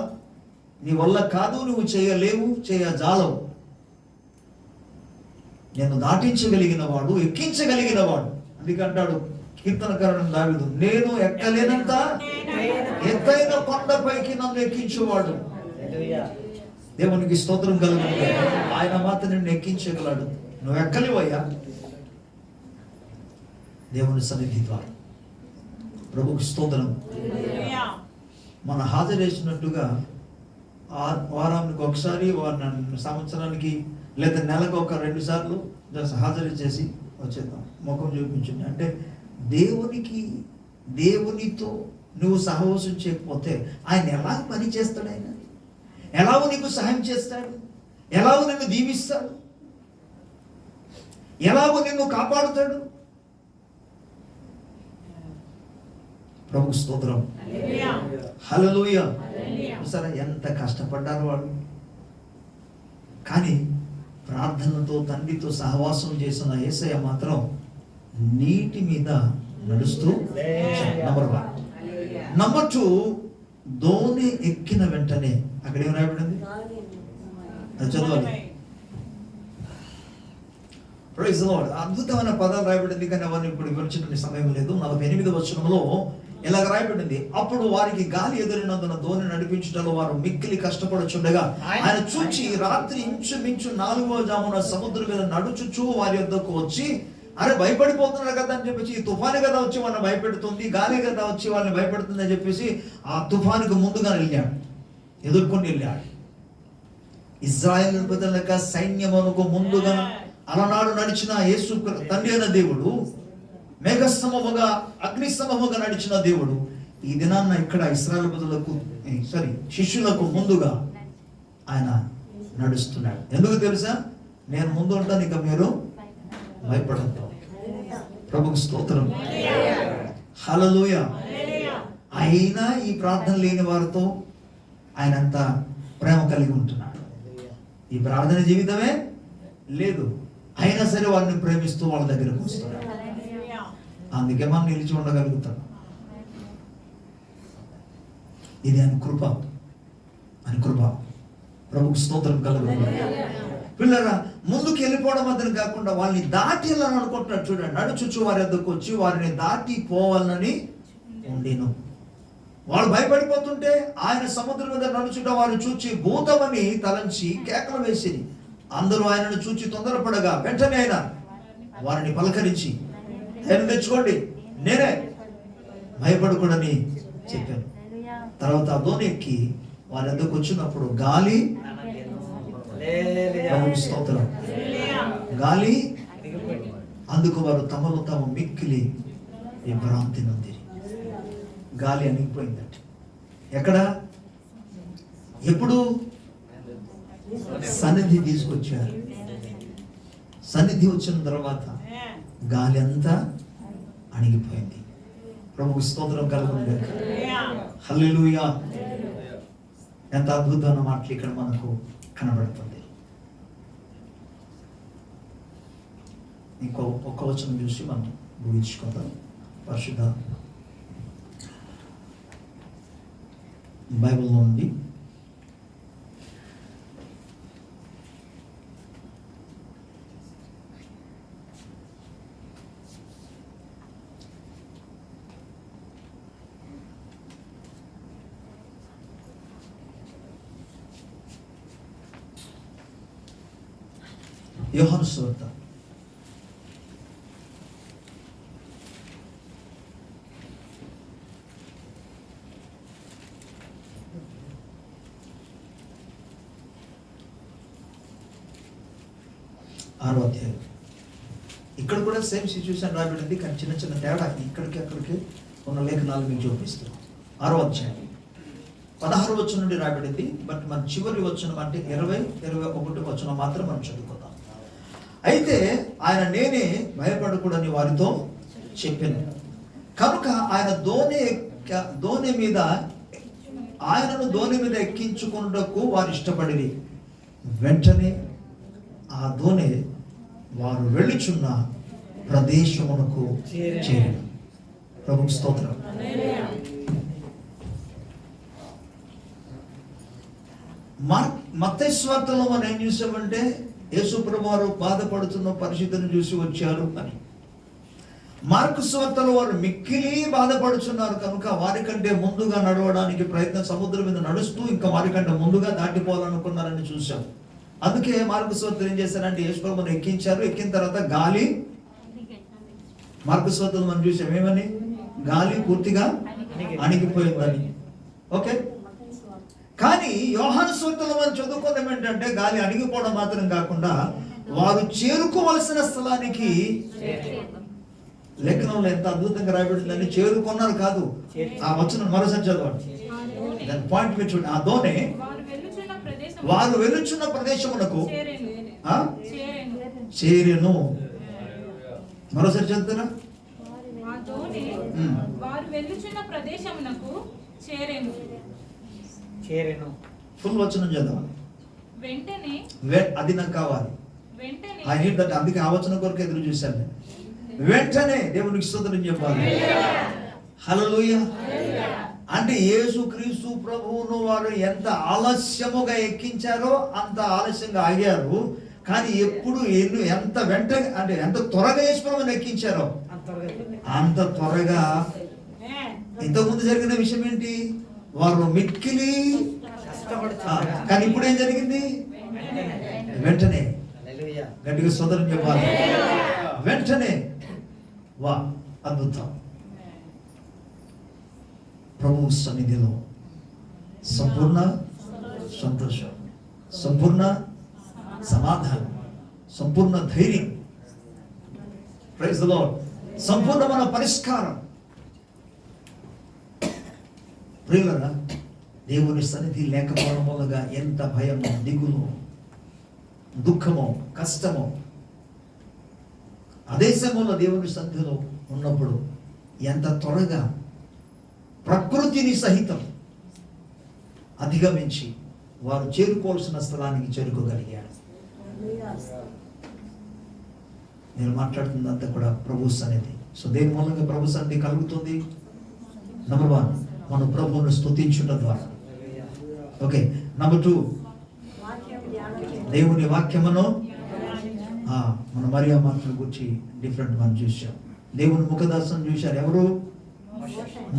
నీ వల్ల కాదు, నువ్వు చేయలేవు, చేయజాలవు. నేను దాటించగలిగిన వాడు, ఎక్కించగలిగిన వాడు. అందుకంటాడు కీర్తనకారుడు దావీదు, నేను ఎక్కలేనంత ఎత్తైన కొండపైకి నన్ను ఎక్కించేవాడు. దేవునికి స్తోత్రం కలుగుతుంది. ఆయన మాత్రం నిన్ను ఎక్కించగలడు. నువ్వు ఎక్కలేవయ్యా. దేవుని సన్నిధి ద్వారా ప్రభుకు స్తోత్రం. మన హాజరేసినట్టుగా వారానికి ఒకసారి, సంవత్సరానికి లేదా నెలకు ఒక 2 సార్లు హాజరు చేసి వచ్చేద్దాం, ముఖం చూపించండి. అంటే దేవునితో నువ్వు సహవాసం చేయకపోతే ఆయన ఎలా పని చేస్తాడు? ఆయన ఎలాగో నీకు సహాయం చేస్తాడు, ఎలాగో నిన్ను దీవిస్తాడు, ఎలాగో నిన్ను కాపాడుతాడు. ప్రభు స్తోత్రం. హల్లెలూయా. సరే, ఎంత కష్టపడ్డారు వాళ్ళు. కానీ ప్రార్థనతో తండ్రితో సహవాసం చేసిన యేసయ్య మాత్రం నీటి మీద నడుస్తూ. నంబర్ 1. నంబర్ 2, దోణి ఎక్కిన వెంటనే అక్కడ ఏం రాయబడింది? అది చదవాలి. Praise the Lord. అద్భుతమైన పదాలు రాయబడింది కానీ అవన్నీ ఇప్పుడు వివరించడానికి సమయం లేదు. 48వ వచనంలో ఇలాగ రాయబడింది, అప్పుడు వారికి గాలి ఎదురైనందున దోణి నడిపించడంలో వారు మిక్కిలి కష్టపడుచుండగా ఆయన చూచి రాత్రి ఇంచుమించు 4వ జామున సముద్రం మీద నడుచుచూ వారి యొద్దకు వచ్చి, అరే భయపడిపోతున్నారు కదా అని చెప్పేసి, ఈ తుఫాను కదా వచ్చి వాళ్ళని భయపెడుతుంది, గాలి కదా వచ్చి వాళ్ళని భయపెడుతుంది అని చెప్పేసి ఆ తుఫానుకు ముందుగా వెళ్ళాడు, ఎదుర్కొని వెళ్ళాడు. ఇశ్రాయేలు ప్రజల సైన్యమునకు ముందుగా అలనాడు నడిచిన యేసు తండ్రి అయిన దేవుడు, మేఘస్తంభముగా అగ్నిస్తంభముగా నడిచిన దేవుడు, ఈ దినాన్న ఇక్కడ ఇశ్రాయేలు ప్రజలకు శిష్యులకు ముందుగా ఆయన నడుస్తున్నాడు. ఎందుకు తెలుసా? నేను ముందు ఉంటాను, ఇక మీరు భయపడద్దు. ప్రభుకు స్తోత్రం, హల్లెలూయా. అయినా ఈ ప్రార్థన లేని వారితో ఆయన అంత ప్రేమ కలిగి ఉంటున్నాడు. ఈ ప్రార్థన జీవితమే లేదు, అయినా సరే వారిని ప్రేమిస్తూ వాళ్ళ దగ్గరకు వస్తున్నాడు. అందుకే మనం నిలిచి ఉండగలుగుతాం. ఇది ఆయన కృప, ఆయన కృప. ప్రభుకు స్తోత్రం కలుగుతుంది. పిల్లరా, ముందుకు వెళ్ళిపోవడం అతను కాకుండా వాళ్ళని దాటి వెళ్ళాలని అనుకుంటున్నాడు. చూడండి, నడుచుచు వారి వద్దకు వచ్చి వారిని దాటి పోవాలని ఉండేను. వాళ్ళు భయపడిపోతుంటే ఆయన సముద్రం మీద నడుచుట వారు చూచి భూతమని తలంచి కేకలు వేసింది. అందరూ ఆయనను చూచి తొందరపడగా వెంటనే ఆయన వారిని పలకరించి, ధైర్యం తెచ్చుకోండి, నేనే, భయపడకూడని చెప్పాను. తర్వాత దోణి ఎక్కి వారి వద్దకు వచ్చినప్పుడు గాలి, స్తోత్రం, గాలి, అందుకు వారు తమలో తాము మిక్కిలి భ్రాంతి నొందిరి. గాలి అణిగిపోయిందట. ఎక్కడ? ఎప్పుడు? సన్నిధి తీసుకొచ్చారు. సన్నిధి వచ్చిన తర్వాత గాలి అంతా అణిగిపోయింది. ప్రభుకు స్తోత్రం కలుగుతుంది. హల్లెలూయా. ఎంత అద్భుతమైన మాటలు ఇక్కడ మనకు కనబడుతుంది. ఇంకో ఒక్క వచనం చూసి మనం ఊహించుకుందాం. పరిశుద్ధ బైబిల్లో నుండి యోహాను సువార్త 6వ అధ్యాయం. ఇక్కడ కూడా సేమ్ సిచ్యువేషన్ రాబడింది, కానీ చిన్న చిన్న తేడా ఇక్కడికి అక్కడికి ఉన్న లేఖనాలు మీకు చూపిస్తున్నాం. 6వ అధ్యాయం 16 వచనం నుండి రాబడింది. బట్ మన చివరి వచనం అంటే 20-21 వచనం మాత్రం మనం చదువుకుందాం. అయితే ఆయన నేనే, భయపడకూడని వారితో చెప్పాను. కనుక ఆయన ఆయనను దోణి మీద ఎక్కించుకున్నకు వారు ఇష్టపడి వెంటనే ఆ దోణి వారు వెళ్ళుచున్న ప్రదేశమునకు చేరిన. ప్రభుకు స్తోత్రం. మత్తయి సువార్తలో మనం ఏం చూసామంటే యేసు ప్రభువు వారు బాధపడుతున్న పరిస్థితిని చూసి వచ్చారు అని. మార్కు సువార్తలో వారు మిక్కిలి బాధపడుతున్నారు కనుక వారికంటే ముందుగా నడవడానికి ప్రయత్నం, సముద్రం మీద నడుస్తూ ఇంకా వారికంటే ముందుగా దాటిపోవాలనుకున్నారని చూసాం. అందుకే మార్కు సువార్త ఏం చేశారంటే యేసు ప్రభువును ఎక్కించారు. ఎక్కిన తర్వాత గాలి, మార్కు సువార్తలో మనం చూసాం ఏమని, గాలి పూర్తిగా అణిగిపోయిందని. ఓకే, కానీ యోహాను సువార్తలో మనం చదువుకోవడం ఏంటంటే గాలి అణిగిపోవడం మాత్రం కాకుండా వారు చేరుకోవలసిన స్థలానికి, లేఖనంలో ఎంత అద్భుతంగా రాయబడిందని, చేరుకున్నారు కాదు, ఆ వచనం మరోసారి చదవండి. దాని పాయింట్ మీరు చూడండి. ఆ దోణి వారు వెళ్ళుచున్న ప్రదేశమునకు చేరెను. మరోసారి చదువుతారా? ఫుల్ వచనం చదవాలి. అది నాకు కావాలి. I need that. అందుకే ఆ వచనం కొరకు ఎదురు చూశాను నేను. వెంటనే దేవునికి స్తోత్రం చెప్పాలి. హల్లెలూయా. అంటే యేసుక్రీస్తు ప్రభువును వారు ఎంత ఆలస్యముగా ఎక్కించారో అంత ఆలస్యంగా ఆగారు. కానీ ఎప్పుడు ఎంత వెంటనే అంటే ఎంత త్వరగా యేసు ప్రభువును ఎక్కించారో అంత త్వరగా. ఇంతకుముందు జరిగిన విషయం ఏంటి? వారు మిక్కిలి, కానీ ఇప్పుడు ఏం జరిగింది? వెంటనే. గట్టిగా స్తోత్రం చెప్పాలి. వెంటనే. వా, అద్భుతం. ప్రభు సన్నిధిలో సంపూర్ణ సంతోషం, సంపూర్ణ సమాధానం, సంపూర్ణ ధైర్యం, ప్రైజ్ ది లార్డ్, సంపూర్ణమైన పరిష్కారం. ప్రియులారా, దేవుని సన్నిధి లేకపోవడం వల్లగా ఎంత భయమో, దిగులు, దుఃఖమో, కష్టమో. అదే సమయంలో దేవుని సన్నిధిలో ఉన్నప్పుడు ఎంత త్వరగా ప్రకృతిని సహితం అధిగమించి వారు చేరుకోవాల్సిన స్థలానికి చేరుకోగలిగారు. నేను మాట్లాడుతున్నంతా కూడా ప్రభు సన్నిధి. సో దేని మూలంగా ప్రభు సన్నిధి కలుగుతుంది? నంబర్ 1, మన ప్రభువును స్తుతించుట ద్వారా. ఓకే, నంబర్ 2, దేవుని వాక్యమును మన మరియా మాటల గురించి డిఫరెంట్ మనం చూసాం. దేవుని ముఖదర్శనం చూశారు ఎవరు?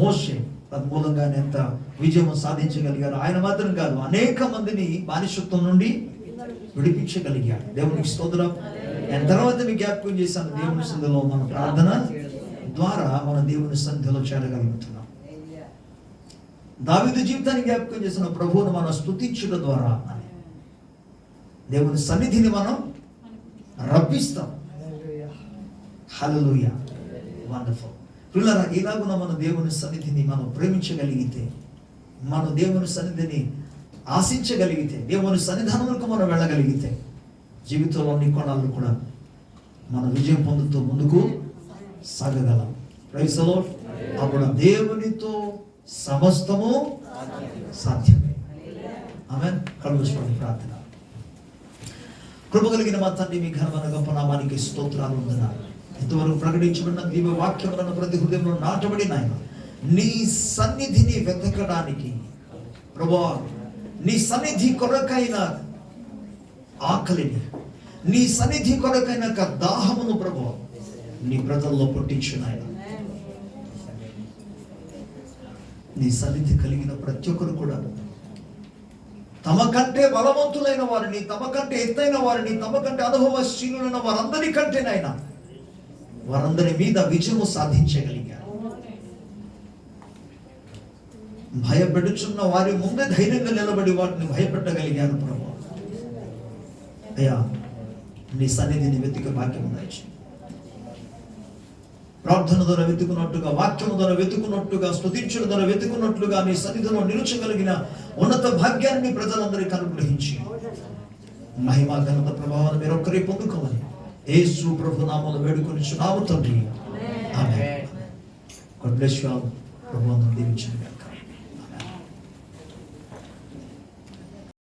మోషే. తద్మూలంగా ఎంత విజయం సాధించగలిగారు. ఆయన మాత్రం కాదు, అనేక మందిని బానిసత్వం నుండి విడిపించగలిగాడు. దేవునికి స్తోత్రం. నేను తర్వాత మీకు జ్ఞాపకం చేశాను, దేవుని సన్నిధిలో మన ప్రార్థన ద్వారా మన దేవుని సన్నిధిలో చేరగలుగుతున్నాం. దావీదు జీవితాన్ని జ్ఞాపకం చేసిన ప్రభువును మనం స్తుతించడం ద్వారా అని దేవుని సన్నిధిని మనం రప్పిస్తాం. హల్లెలూయా, వండర్ఫుల్. పిల్లరా, ఇలాగున మన దేవుని సన్నిధిని మనం ప్రేమించగలిగితే, మన దేవుని సన్నిధిని ఆశించగలిగితే, దేవుని సన్నిధానంలో మనం వెళ్ళగలిగితే, జీవితంలో అన్ని కోణాలను కూడా మన విజయం పొందుతూ ముందుకు సాగగలం. Praise the lord. అప్పుడు దేవునితో సమస్తము సాధ్యమే. ఆమేన్. కళ్ళు మూసుకోండి, ప్రార్థన. కృప కలిగిన మా తండ్రి, మీ ఘనమైన గొప్ప నామానికి స్తోత్రాలు వందనాలు. ఇంతవరకు ప్రకటించబడిన దివ్య వాక్యములను ప్రతి హృదయంలో నాటబడిన ఆయన నీ సన్నిధిని వెతకడానికి ప్రభువా, నీ సన్నిధి కొరకైన ఆకలిని, నీ సన్నిధి కొరకైన దాహమును ప్రభువా నీ ప్రజల్లో పుట్టించు నాయన. నీ సన్నిధి కలిగిన ప్రతి ఒక్కరు కూడా తమ కంటే బలవంతులైన వారిని, తమ కంటే ఎత్తైన వారిని, తమ కంటే అనుభవశీలులైన వారందరి కంటేనైనా వారందరి మీద విజయము సాధించగలిగారు. భయపెడుచున్న వారి ముందే ధైర్యంగా నిలబడి వాటిని భయపెట్టగలిగారు. ప్రభు అయ్యా, నీ సన్నిధిని వెతికే భాగ్యం దయచేయి. ప్రార్థన ద్వారా వెతుకున్నట్టుగా, వాక్యము ద్వారా వెతుకున్నట్టుగా, స్తుతించడం ద్వారా వెతుకున్నట్లుగా నీ సన్నిధిలో నిలుచగలిగిన ఉన్నత భాగ్యాన్ని ప్రజలందరికీ అనుగ్రహించి మహిమా ఘనత ప్రభావాన్ని మీరు ఒక్కరే పొందుకోమని యేసు ప్రభు నామములో వేడుకొనిచున్నాము తండ్రి. Amen. God bless you all. ప్రభువును దీవించును గాక.